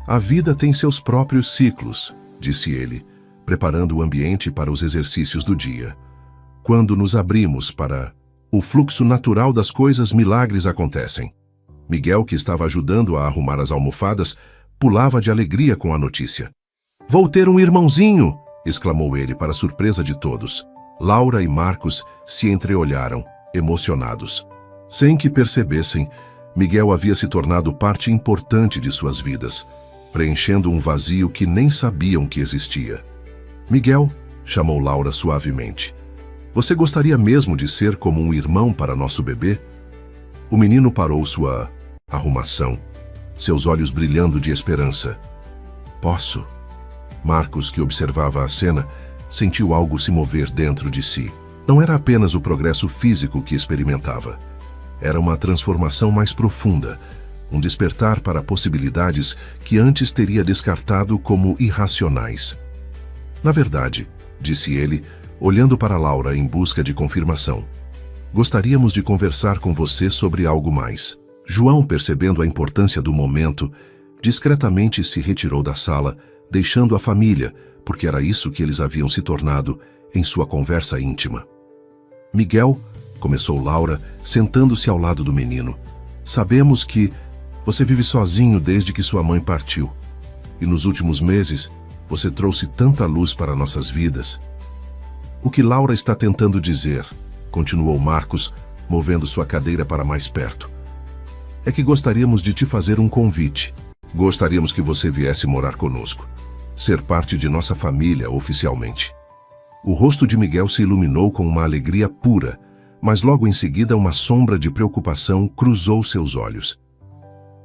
A vida tem seus próprios ciclos, disse ele, preparando o ambiente para os exercícios do dia. Quando nos abrimos para o fluxo natural das coisas, milagres acontecem. Miguel, que estava ajudando a arrumar as almofadas, pulava de alegria com a notícia. Vou ter um irmãozinho! Exclamou ele para surpresa de todos. Laura e Marcos se entreolharam, emocionados. Sem que percebessem, Miguel havia se tornado parte importante de suas vidas, preenchendo um vazio que nem sabiam que existia. Miguel, chamou Laura suavemente. Você gostaria mesmo de ser como um irmão para nosso bebê? O menino parou sua arrumação, seus olhos brilhando de esperança. Posso? Marcos, que observava a cena, sentiu algo se mover dentro de si. Não era apenas o progresso físico que experimentava. Era uma transformação mais profunda, um despertar para possibilidades que antes teria descartado como irracionais. Na verdade, disse ele, olhando para Laura em busca de confirmação, gostaríamos de conversar com você sobre algo mais. João, percebendo a importância do momento, discretamente se retirou da sala, deixando a família, porque era isso que eles haviam se tornado em sua conversa íntima. Miguel, começou Laura, sentando-se ao lado do menino, sabemos que você vive sozinho desde que sua mãe partiu. E nos últimos meses, você trouxe tanta luz para nossas vidas. O que Laura está tentando dizer, continuou Marcos, movendo sua cadeira para mais perto, é que gostaríamos de te fazer um convite. Gostaríamos que você viesse morar conosco, ser parte de nossa família oficialmente. O rosto de Miguel se iluminou com uma alegria pura, mas logo em seguida uma sombra de preocupação cruzou seus olhos.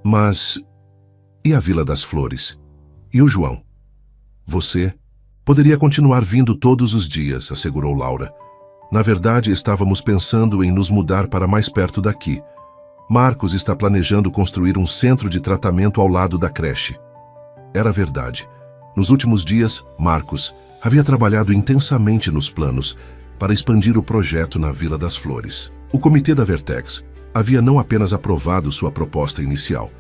Mas e a Vila das Flores? E o João? Você poderia continuar vindo todos os dias, assegurou Laura. Na verdade, estávamos pensando em nos mudar para mais perto daqui. Marcos está planejando construir um centro de tratamento ao lado da creche. Era verdade. Nos últimos dias, Marcos havia trabalhado intensamente nos planos para expandir o projeto na Vila das Flores. O comitê da Vertex havia não apenas aprovado sua proposta inicial,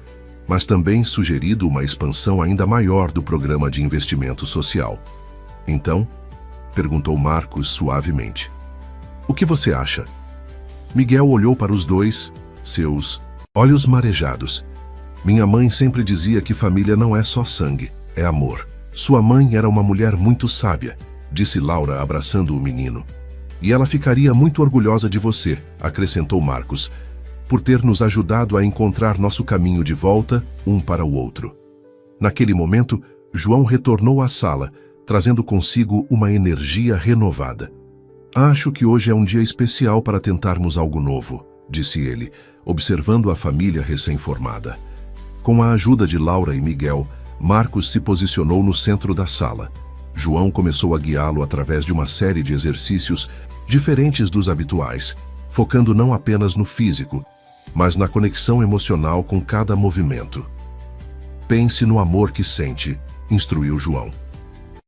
mas também sugerido uma expansão ainda maior do programa de investimento social. Então, perguntou Marcos suavemente, o que você acha? Miguel olhou para os dois, seus olhos marejados. Minha mãe sempre dizia que família não é só sangue, é amor. Sua mãe era uma mulher muito sábia, disse Laura abraçando o menino. E ela ficaria muito orgulhosa de você, acrescentou Marcos, por ter nos ajudado a encontrar nosso caminho de volta, um para o outro. Naquele momento, João retornou à sala, trazendo consigo uma energia renovada. Acho que hoje é um dia especial para tentarmos algo novo, disse ele, observando a família recém-formada. Com a ajuda de Laura e Miguel, Marcos se posicionou no centro da sala. João começou a guiá-lo através de uma série de exercícios diferentes dos habituais, focando não apenas no físico, mas na conexão emocional com cada movimento. Pense no amor que sente, instruiu João.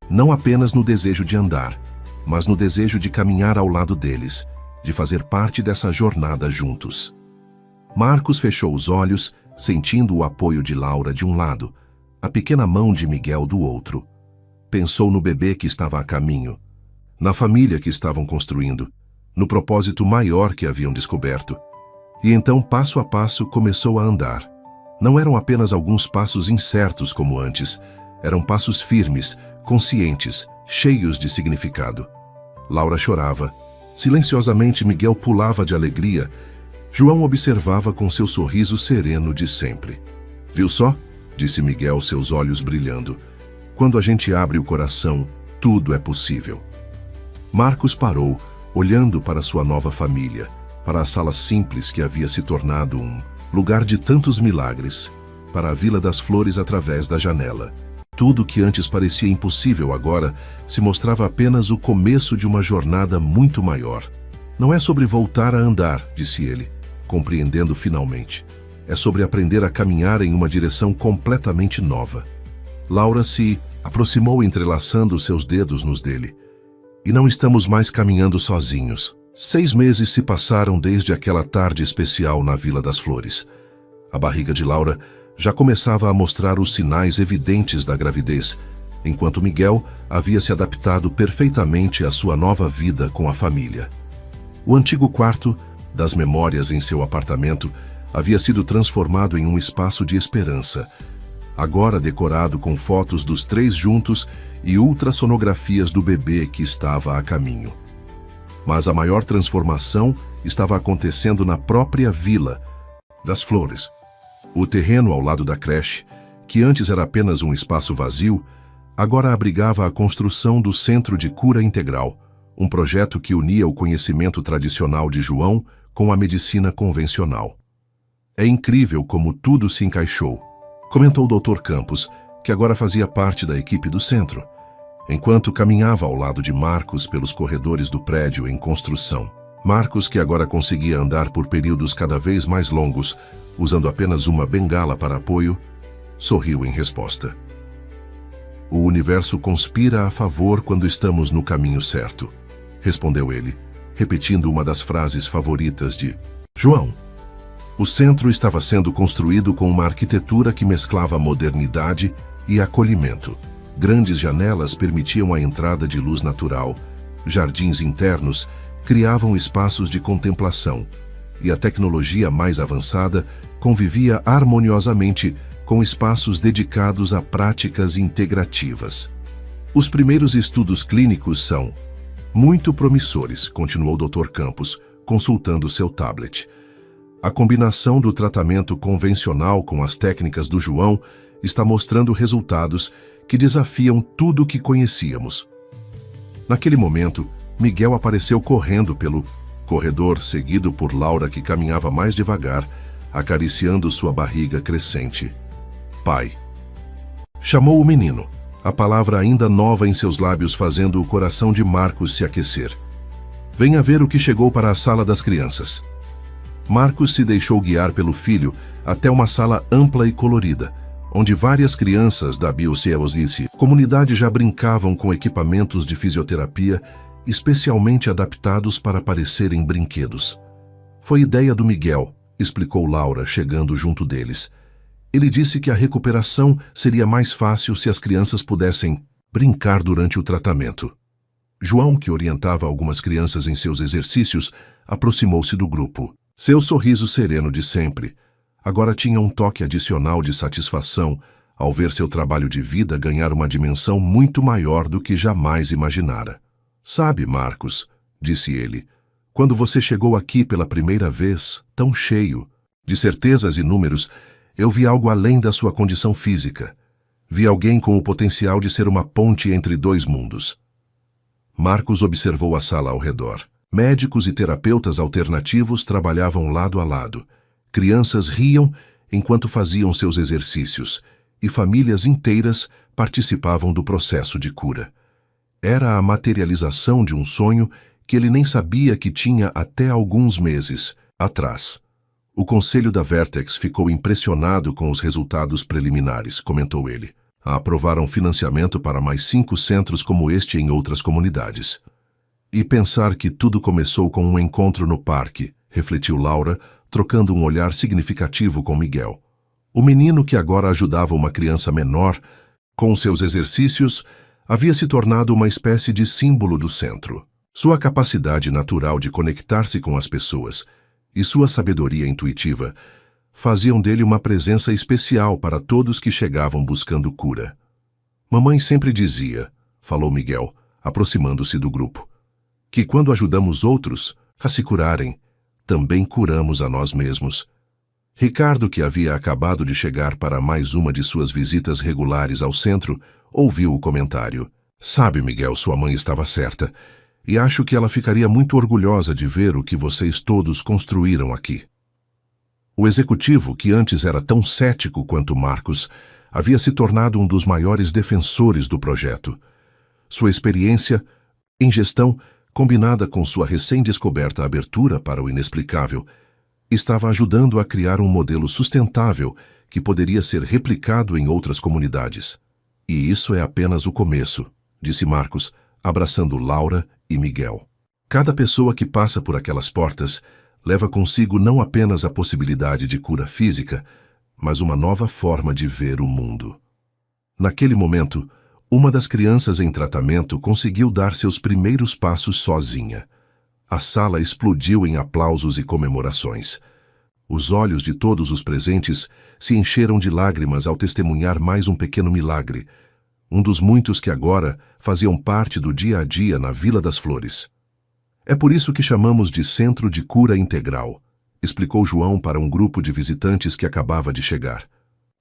Não apenas no desejo de andar, mas no desejo de caminhar ao lado deles, de fazer parte dessa jornada juntos. Marcos fechou os olhos, sentindo o apoio de Laura de um lado, a pequena mão de Miguel do outro. Pensou no bebê que estava a caminho, na família que estavam construindo, no propósito maior que haviam descoberto. E então, passo a passo, começou a andar. Não eram apenas alguns passos incertos como antes, eram passos firmes, conscientes, cheios de significado. Laura chorava. Silenciosamente, Miguel pulava de alegria. João observava com seu sorriso sereno de sempre. Viu só? Disse Miguel, seus olhos brilhando. Quando a gente abre o coração, tudo é possível. Marcos parou, olhando para sua nova família, para a sala simples que havia se tornado um lugar de tantos milagres, para a Vila das Flores através da janela. Tudo que antes parecia impossível agora se mostrava apenas o começo de uma jornada muito maior. Não é sobre voltar a andar, disse ele, compreendendo finalmente. É sobre aprender a caminhar em uma direção completamente nova. Laura se aproximou entrelaçando seus dedos nos dele. E não estamos mais caminhando sozinhos. 6 meses se passaram desde aquela tarde especial na Vila das Flores. A barriga de Laura já começava a mostrar os sinais evidentes da gravidez, enquanto Miguel havia se adaptado perfeitamente à sua nova vida com a família. O antigo quarto das memórias em seu apartamento havia sido transformado em um espaço de esperança, agora decorado com fotos dos 3 juntos e ultrassonografias do bebê que estava a caminho. Mas a maior transformação estava acontecendo na própria Vila das Flores. O terreno ao lado da creche, que antes era apenas um espaço vazio, agora abrigava a construção do Centro de Cura Integral, um projeto que unia o conhecimento tradicional de João com a medicina convencional. É incrível como tudo se encaixou, comentou o Dr. Campos, que agora fazia parte da equipe do centro, enquanto caminhava ao lado de Marcos pelos corredores do prédio em construção. Marcos, que agora conseguia andar por períodos cada vez mais longos, usando apenas uma bengala para apoio, sorriu em resposta. O universo conspira a favor quando estamos no caminho certo, respondeu ele, repetindo uma das frases favoritas de João. O centro estava sendo construído com uma arquitetura que mesclava modernidade e acolhimento. Grandes janelas permitiam a entrada de luz natural, jardins internos criavam espaços de contemplação, e a tecnologia mais avançada convivia harmoniosamente com espaços dedicados a práticas integrativas. Os primeiros estudos clínicos são muito promissores, continuou o Dr. Campos, consultando seu tablet. A combinação do tratamento convencional com as técnicas do João está mostrando resultados que desafiam tudo o que conhecíamos. Naquele momento, Miguel apareceu correndo pelo corredor, seguido por Laura, que caminhava mais devagar, acariciando sua barriga crescente. Pai. Chamou o menino, a palavra ainda nova em seus lábios fazendo o coração de Marcos se aquecer. Venha ver o que chegou para a sala das crianças. Marcos se deixou guiar pelo filho até uma sala ampla e colorida, onde várias crianças da Bioceusice comunidade já brincavam com equipamentos de fisioterapia especialmente adaptados para parecerem brinquedos. Foi ideia do Miguel, explicou Laura, chegando junto deles. Ele disse que a recuperação seria mais fácil se as crianças pudessem brincar durante o tratamento. João, que orientava algumas crianças em seus exercícios, aproximou-se do grupo. Seu sorriso sereno de sempre agora tinha um toque adicional de satisfação ao ver seu trabalho de vida ganhar uma dimensão muito maior do que jamais imaginara. Sabe, Marcos, disse ele, quando você chegou aqui pela primeira vez, tão cheio de certezas e números, eu vi algo além da sua condição física. Vi alguém com o potencial de ser uma ponte entre 2 mundos. Marcos observou a sala ao redor. Médicos e terapeutas alternativos trabalhavam lado a lado. Crianças riam enquanto faziam seus exercícios, e famílias inteiras participavam do processo de cura. Era a materialização de um sonho que ele nem sabia que tinha até alguns meses atrás. O conselho da Vertex ficou impressionado com os resultados preliminares, comentou ele. Aprovaram financiamento para mais 5 centros como este em outras comunidades. E pensar que tudo começou com um encontro no parque, refletiu Laura, trocando um olhar significativo com Miguel. O menino que agora ajudava uma criança menor, com seus exercícios, havia se tornado uma espécie de símbolo do centro. Sua capacidade natural de conectar-se com as pessoas e sua sabedoria intuitiva faziam dele uma presença especial para todos que chegavam buscando cura. Mamãe sempre dizia, falou Miguel, aproximando-se do grupo, que quando ajudamos outros a se curarem, também curamos a nós mesmos. Ricardo, que havia acabado de chegar para mais uma de suas visitas regulares ao centro, ouviu o comentário. Sabe, Miguel, sua mãe estava certa, e acho que ela ficaria muito orgulhosa de ver o que vocês todos construíram aqui. O executivo, que antes era tão cético quanto Marcos, havia se tornado um dos maiores defensores do projeto. Sua experiência em gestão, combinada com sua recém-descoberta abertura para o inexplicável, estava ajudando a criar um modelo sustentável que poderia ser replicado em outras comunidades. E isso é apenas o começo, disse Marcos, abraçando Laura e Miguel. Cada pessoa que passa por aquelas portas leva consigo não apenas a possibilidade de cura física, mas uma nova forma de ver o mundo. Naquele momento, uma das crianças em tratamento conseguiu dar seus primeiros passos sozinha. A sala explodiu em aplausos e comemorações. Os olhos de todos os presentes se encheram de lágrimas ao testemunhar mais um pequeno milagre, um dos muitos que agora faziam parte do dia a dia na Vila das Flores. É por isso que chamamos de Centro de Cura Integral, explicou João para um grupo de visitantes que acabava de chegar.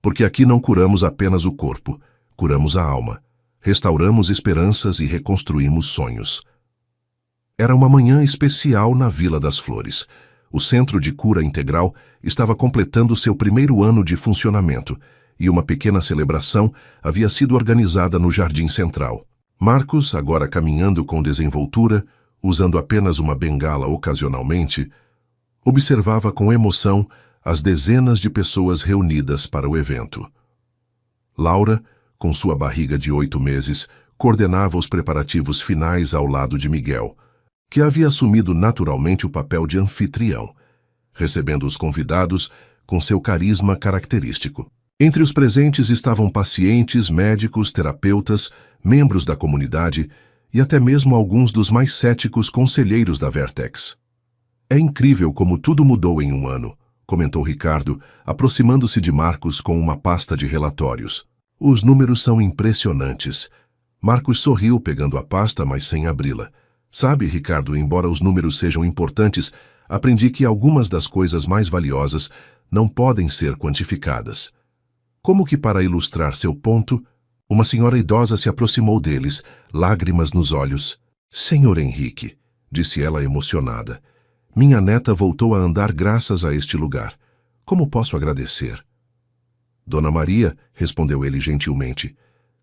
Porque aqui não curamos apenas o corpo, curamos a alma, restauramos esperanças e reconstruímos sonhos. Era uma manhã especial na Vila das Flores. O Centro de Cura Integral estava completando seu primeiro ano de funcionamento e uma pequena celebração havia sido organizada no Jardim Central. Marcos, agora caminhando com desenvoltura, usando apenas uma bengala ocasionalmente, observava com emoção as dezenas de pessoas reunidas para o evento. Laura, com sua barriga de 8 meses, coordenava os preparativos finais ao lado de Miguel, que havia assumido naturalmente o papel de anfitrião, recebendo os convidados com seu carisma característico. Entre os presentes estavam pacientes, médicos, terapeutas, membros da comunidade e até mesmo alguns dos mais céticos conselheiros da Vertex. É incrível como tudo mudou em um ano, comentou Ricardo, aproximando-se de Marcos com uma pasta de relatórios. Os números são impressionantes. Marcos sorriu pegando a pasta, mas sem abri-la. Sabe, Ricardo, embora os números sejam importantes, aprendi que algumas das coisas mais valiosas não podem ser quantificadas. Como que para ilustrar seu ponto, uma senhora idosa se aproximou deles, lágrimas nos olhos. Senhor Henrique, disse ela emocionada, minha neta voltou a andar graças a este lugar. Como posso agradecer? Dona Maria, respondeu ele gentilmente,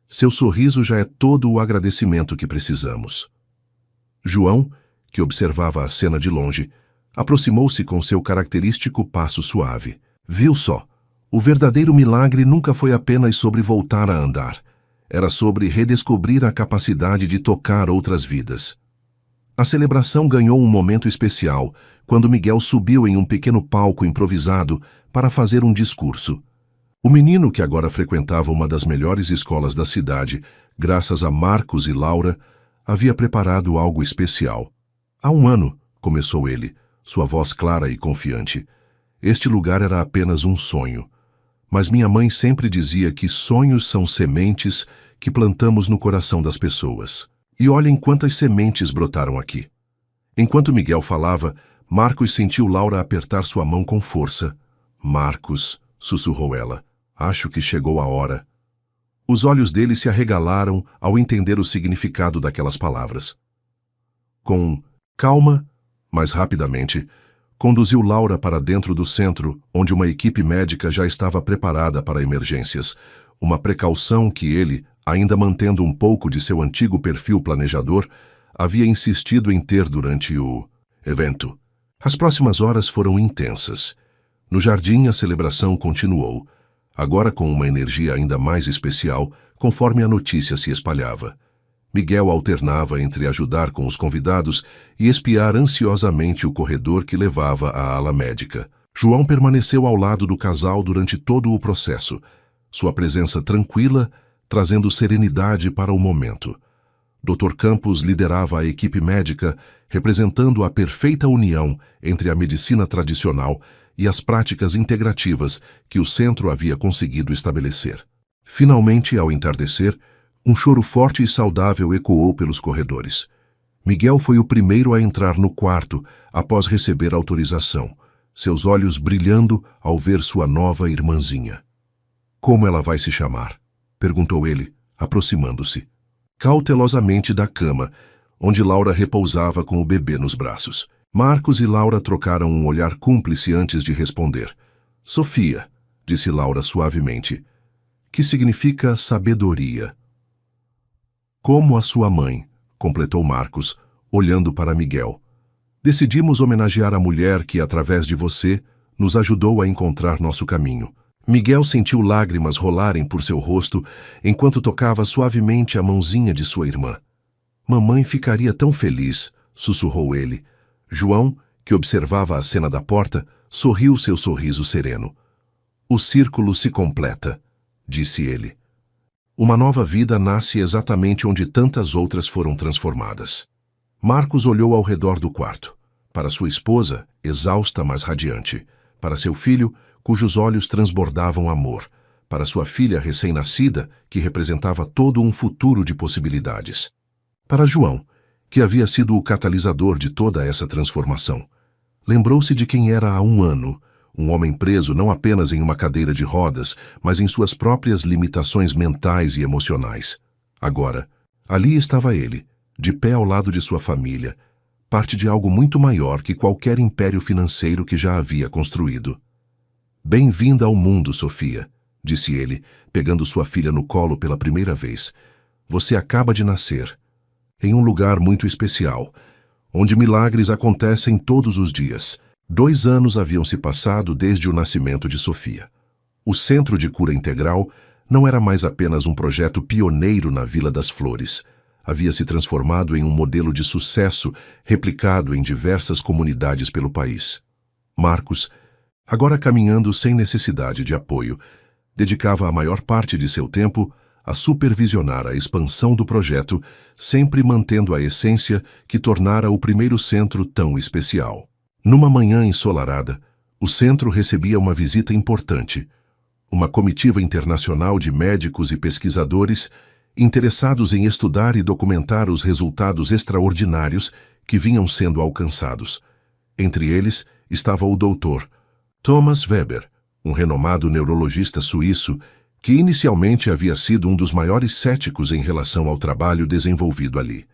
seu sorriso já é todo o agradecimento que precisamos. João, que observava a cena de longe, aproximou-se com seu característico passo suave. Viu só, o verdadeiro milagre nunca foi apenas sobre voltar a andar. Era sobre redescobrir a capacidade de tocar outras vidas. A celebração ganhou um momento especial quando Miguel subiu em um pequeno palco improvisado para fazer um discurso. O menino, que agora frequentava uma das melhores escolas da cidade, graças a Marcos e Laura, havia preparado algo especial. Há um ano, começou ele, sua voz clara e confiante. Este lugar era apenas um sonho. Mas minha mãe sempre dizia que sonhos são sementes que plantamos no coração das pessoas. E olhem quantas sementes brotaram aqui. Enquanto Miguel falava, Marcos sentiu Laura apertar sua mão com força. Marcos, sussurrou ela, acho que chegou a hora. Os olhos dele se arregalaram ao entender o significado daquelas palavras. Com calma, mas rapidamente, conduziu Laura para dentro do centro, onde uma equipe médica já estava preparada para emergências, uma precaução que ele, ainda mantendo um pouco de seu antigo perfil planejador, havia insistido em ter durante o evento. As próximas horas foram intensas. No jardim, a celebração continuou, agora com uma energia ainda mais especial, conforme a notícia se espalhava. Miguel alternava entre ajudar com os convidados e espiar ansiosamente o corredor que levava à ala médica. João permaneceu ao lado do casal durante todo o processo, sua presença tranquila, trazendo serenidade para o momento. Dr. Campos liderava a equipe médica, representando a perfeita união entre a medicina tradicional e as práticas integrativas que o centro havia conseguido estabelecer. Finalmente, ao entardecer, um choro forte e saudável ecoou pelos corredores. Miguel foi o primeiro a entrar no quarto após receber autorização, seus olhos brilhando ao ver sua nova irmãzinha. "Como ela vai se chamar?" perguntou ele, aproximando-se. Cautelosamente da cama, onde Laura repousava com o bebê nos braços. Marcos e Laura trocaram um olhar cúmplice antes de responder. "Sofia", disse Laura suavemente, "que significa sabedoria." "Como a sua mãe", completou Marcos, olhando para Miguel. "Decidimos homenagear a mulher que, através de você, nos ajudou a encontrar nosso caminho." Miguel sentiu lágrimas rolarem por seu rosto enquanto tocava suavemente a mãozinha de sua irmã. "Mamãe ficaria tão feliz", sussurrou ele. João, que observava a cena da porta, sorriu seu sorriso sereno. "O círculo se completa", disse ele. Uma nova vida nasce exatamente onde tantas outras foram transformadas. Marcos olhou ao redor do quarto. Para sua esposa, exausta mas radiante. Para seu filho, cujos olhos transbordavam amor. Para sua filha recém-nascida, que representava todo um futuro de possibilidades. Para João, que havia sido o catalisador de toda essa transformação. Lembrou-se de quem era há um ano, um homem preso não apenas em uma cadeira de rodas, mas em suas próprias limitações mentais e emocionais. Agora, ali estava ele, de pé ao lado de sua família, parte de algo muito maior que qualquer império financeiro que já havia construído. "Bem-vinda ao mundo, Sofia", disse ele, pegando sua filha no colo pela primeira vez. "Você acaba de nascer, em um lugar muito especial, onde milagres acontecem todos os dias." 2 anos haviam se passado desde o nascimento de Sofia. O Centro de Cura Integral não era mais apenas um projeto pioneiro na Vila das Flores. Havia se transformado em um modelo de sucesso replicado em diversas comunidades pelo país. Marcos, agora caminhando sem necessidade de apoio, dedicava a maior parte de seu tempo a supervisionar a expansão do projeto, sempre mantendo a essência que tornara o primeiro centro tão especial. Numa manhã ensolarada, o centro recebia uma visita importante. Uma comitiva internacional de médicos e pesquisadores interessados em estudar e documentar os resultados extraordinários que vinham sendo alcançados. Entre eles estava o Dr. Thomas Weber, um renomado neurologista suíço que inicialmente havia sido um dos maiores céticos em relação ao trabalho desenvolvido ali.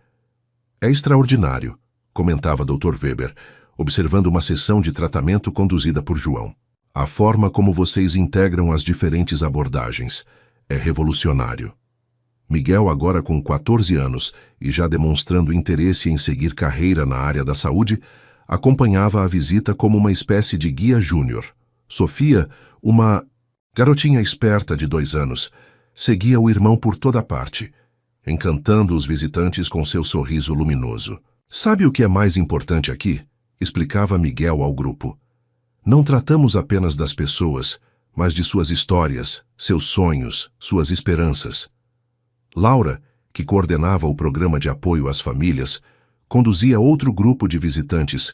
"É extraordinário", comentava Dr. Weber, observando uma sessão de tratamento conduzida por João. "A forma como vocês integram as diferentes abordagens é revolucionário." Miguel, agora com 14 anos e já demonstrando interesse em seguir carreira na área da saúde, acompanhava a visita como uma espécie de guia júnior. Sofia, uma garotinha esperta de 2 anos, seguia o irmão por toda parte, encantando os visitantes com seu sorriso luminoso. "Sabe o que é mais importante aqui?", explicava Miguel ao grupo. "Não tratamos apenas das pessoas, mas de suas histórias, seus sonhos, suas esperanças." Laura, que coordenava o programa de apoio às famílias, conduzia outro grupo de visitantes,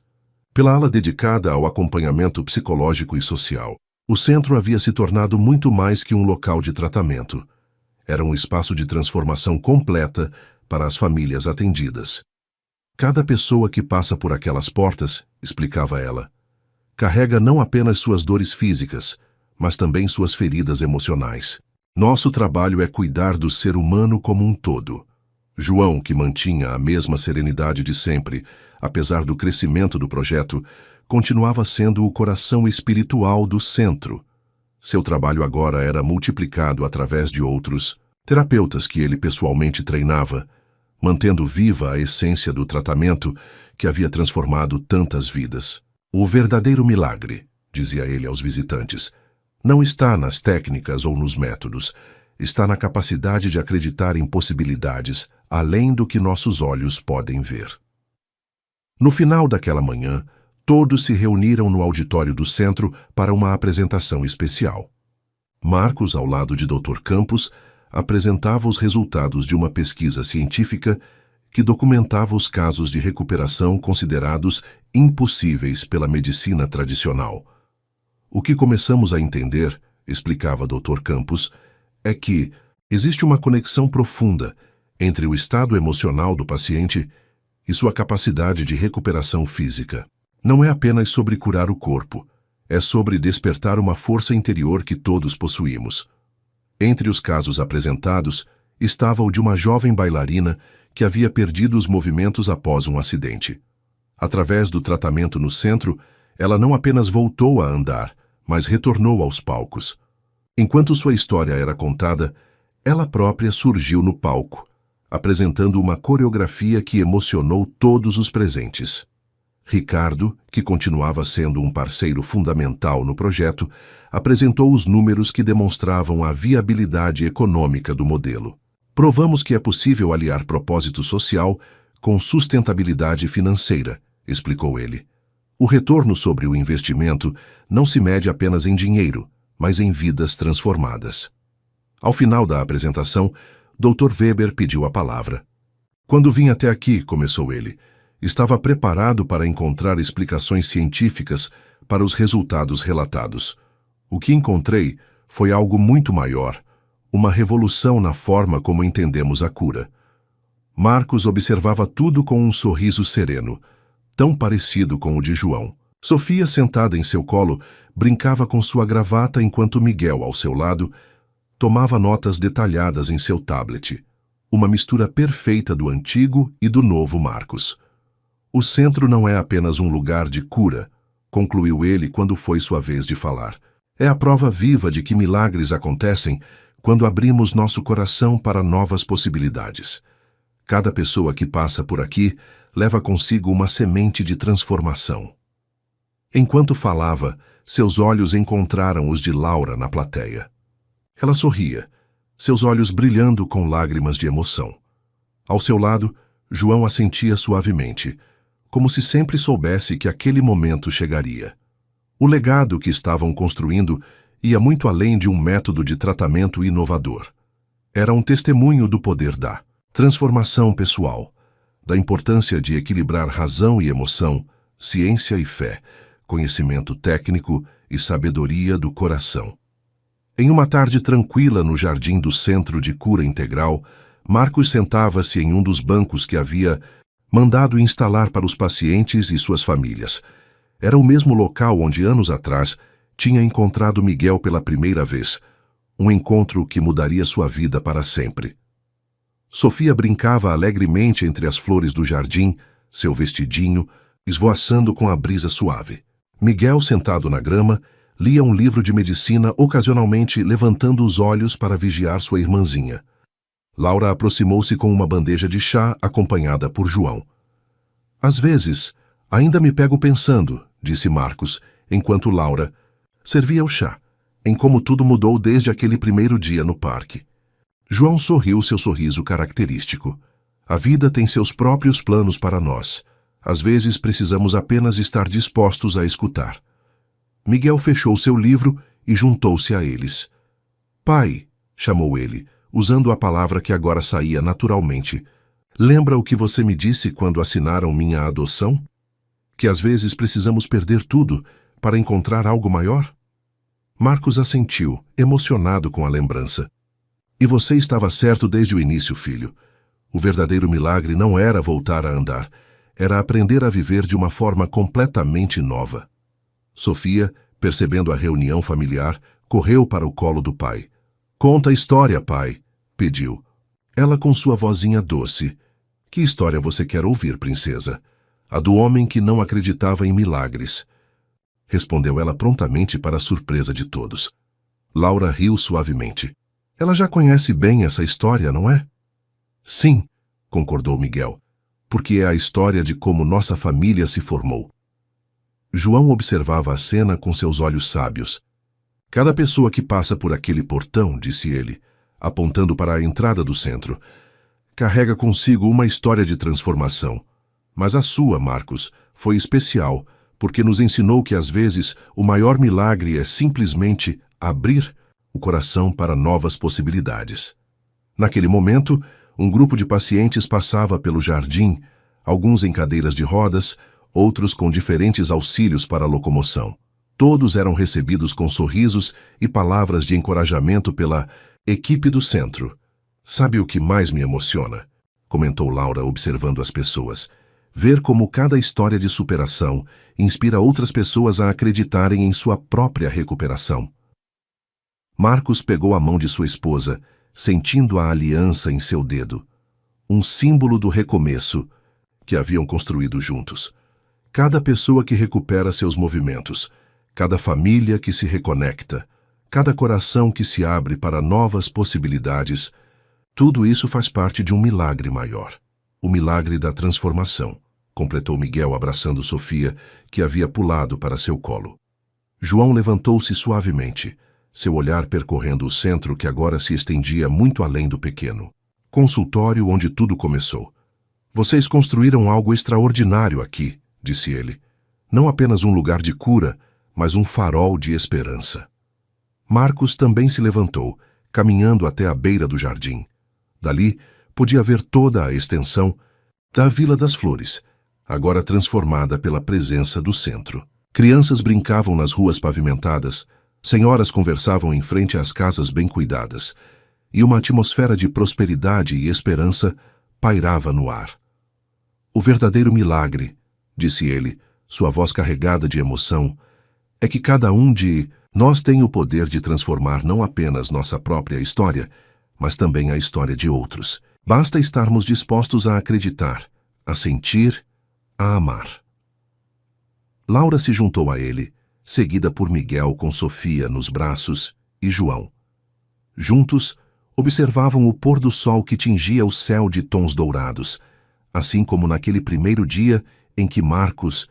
pela ala dedicada ao acompanhamento psicológico e social. O centro havia se tornado muito mais que um local de tratamento. Era um espaço de transformação completa para as famílias atendidas. "Cada pessoa que passa por aquelas portas", explicava ela, "carrega não apenas suas dores físicas, mas também suas feridas emocionais. Nosso trabalho é cuidar do ser humano como um todo." João, que mantinha a mesma serenidade de sempre, apesar do crescimento do projeto, continuava sendo o coração espiritual do centro. Seu trabalho agora era multiplicado através de outros terapeutas que ele pessoalmente treinava, mantendo viva a essência do tratamento que havia transformado tantas vidas. "O verdadeiro milagre", dizia ele aos visitantes, "não está nas técnicas ou nos métodos, está na capacidade de acreditar em possibilidades além do que nossos olhos podem ver." No final daquela manhã, todos se reuniram no auditório do centro para uma apresentação especial. Marcos, ao lado de Dr. Campos, apresentava os resultados de uma pesquisa científica que documentava os casos de recuperação considerados impossíveis pela medicina tradicional. O que começamos a entender, explicava Dr. Campos, é que existe uma conexão profunda entre o estado emocional do paciente e sua capacidade de recuperação física. Não é apenas sobre curar o corpo, é sobre despertar uma força interior que todos possuímos. Entre os casos apresentados estava o de uma jovem bailarina que havia perdido os movimentos após um acidente. Através do tratamento no centro, ela não apenas voltou a andar, mas retornou aos palcos. Enquanto sua história era contada, ela própria surgiu no palco, apresentando uma coreografia que emocionou todos os presentes. Ricardo, que continuava sendo um parceiro fundamental no projeto, apresentou os números que demonstravam a viabilidade econômica do modelo. Provamos que é possível aliar propósito social com sustentabilidade financeira, explicou ele. O retorno sobre o investimento não se mede apenas em dinheiro, mas em vidas transformadas. Ao final da apresentação, Dr. Weber pediu a palavra. Quando vim até aqui, começou ele, estava preparado para encontrar explicações científicas para os resultados relatados. O que encontrei foi algo muito maior, uma revolução na forma como entendemos a cura. Marcos observava tudo com um sorriso sereno, tão parecido com o de João. Sofia, sentada em seu colo, brincava com sua gravata enquanto Miguel, ao seu lado, tomava notas detalhadas em seu tablet. Uma mistura perfeita do antigo e do novo Marcos. O centro não é apenas um lugar de cura, concluiu ele quando foi sua vez de falar. É a prova viva de que milagres acontecem quando abrimos nosso coração para novas possibilidades. Cada pessoa que passa por aqui leva consigo uma semente de transformação. Enquanto falava, seus olhos encontraram os de Laura na plateia. Ela sorria, seus olhos brilhando com lágrimas de emoção. Ao seu lado, João assentia suavemente, como se sempre soubesse que aquele momento chegaria. O legado que estavam construindo ia muito além de um método de tratamento inovador. Era um testemunho do poder da transformação pessoal, da importância de equilibrar razão e emoção, ciência e fé, conhecimento técnico e sabedoria do coração. Em uma tarde tranquila no jardim do Centro de Cura Integral, Marcos sentava-se em um dos bancos que havia mandado instalar para os pacientes e suas famílias. Era o mesmo local onde, anos atrás, tinha encontrado Miguel pela primeira vez, um encontro que mudaria sua vida para sempre. Sofia brincava alegremente entre as flores do jardim, seu vestidinho, esvoaçando com a brisa suave. Miguel, sentado na grama, lia um livro de medicina, ocasionalmente levantando os olhos para vigiar sua irmãzinha. Laura aproximou-se com uma bandeja de chá, acompanhada por João. Às vezes, ainda me pego pensando, disse Marcos, enquanto Laura servia o chá, em como tudo mudou desde aquele primeiro dia no parque. João sorriu seu sorriso característico. A vida tem seus próprios planos para nós. Às vezes precisamos apenas estar dispostos a escutar. Miguel fechou seu livro e juntou-se a eles. Pai, chamou ele, usando a palavra que agora saía naturalmente. Lembra o que você me disse quando assinaram minha adoção? Que às vezes precisamos perder tudo para encontrar algo maior? Marcos assentiu, emocionado com a lembrança. E você estava certo desde o início, filho. O verdadeiro milagre não era voltar a andar, era aprender a viver de uma forma completamente nova. Sofia, percebendo a reunião familiar, correu para o colo do pai. Conta a história, pai, pediu. Ela com sua vozinha doce. Que história você quer ouvir, princesa? A do homem que não acreditava em milagres. Respondeu ela prontamente para a surpresa de todos. Laura riu suavemente. Ela já conhece bem essa história, não é? Sim, concordou Miguel, porque é a história de como nossa família se formou. João observava a cena com seus olhos sábios. Cada pessoa que passa por aquele portão, disse ele, apontando para a entrada do centro, carrega consigo uma história de transformação. Mas a sua, Marcos, foi especial, porque nos ensinou que às vezes o maior milagre é simplesmente abrir o coração para novas possibilidades. Naquele momento, Um grupo de pacientes passava pelo jardim, alguns em cadeiras de rodas, outros com diferentes auxílios para a locomoção. Todos eram recebidos com sorrisos e palavras de encorajamento pela equipe do centro. "Sabe o que mais me emociona?", comentou Laura observando as pessoas. "Ver como cada história de superação inspira outras pessoas a acreditarem em sua própria recuperação." Marcos pegou a mão de sua esposa, sentindo a aliança em seu dedo, um símbolo do recomeço que haviam construído juntos. Cada pessoa que recupera seus movimentos, cada família que se reconecta, cada coração que se abre para novas possibilidades, tudo isso faz parte de um milagre maior, o milagre da transformação, completou Miguel abraçando Sofia, que havia pulado para seu colo. João levantou-se suavemente, seu olhar percorrendo o centro que agora se estendia muito além do pequeno consultório onde tudo começou. "Vocês construíram algo extraordinário aqui", disse ele. "Não apenas um lugar de cura, mas um farol de esperança." Marcos também se levantou, caminhando até a beira do jardim. Dali, podia ver toda a extensão da Vila das Flores, agora transformada pela presença do centro. Crianças brincavam nas ruas pavimentadas, senhoras conversavam em frente às casas bem cuidadas, e uma atmosfera de prosperidade e esperança pairava no ar. "O verdadeiro milagre", disse ele, sua voz carregada de emoção, "é que cada um de nós tem o poder de transformar não apenas nossa própria história, mas também a história de outros. Basta estarmos dispostos a acreditar, a sentir, a amar." Laura se juntou a ele, seguida por Miguel com Sofia nos braços e João. Juntos, observavam o pôr do sol que tingia o céu de tons dourados, assim como naquele primeiro dia em que Marcos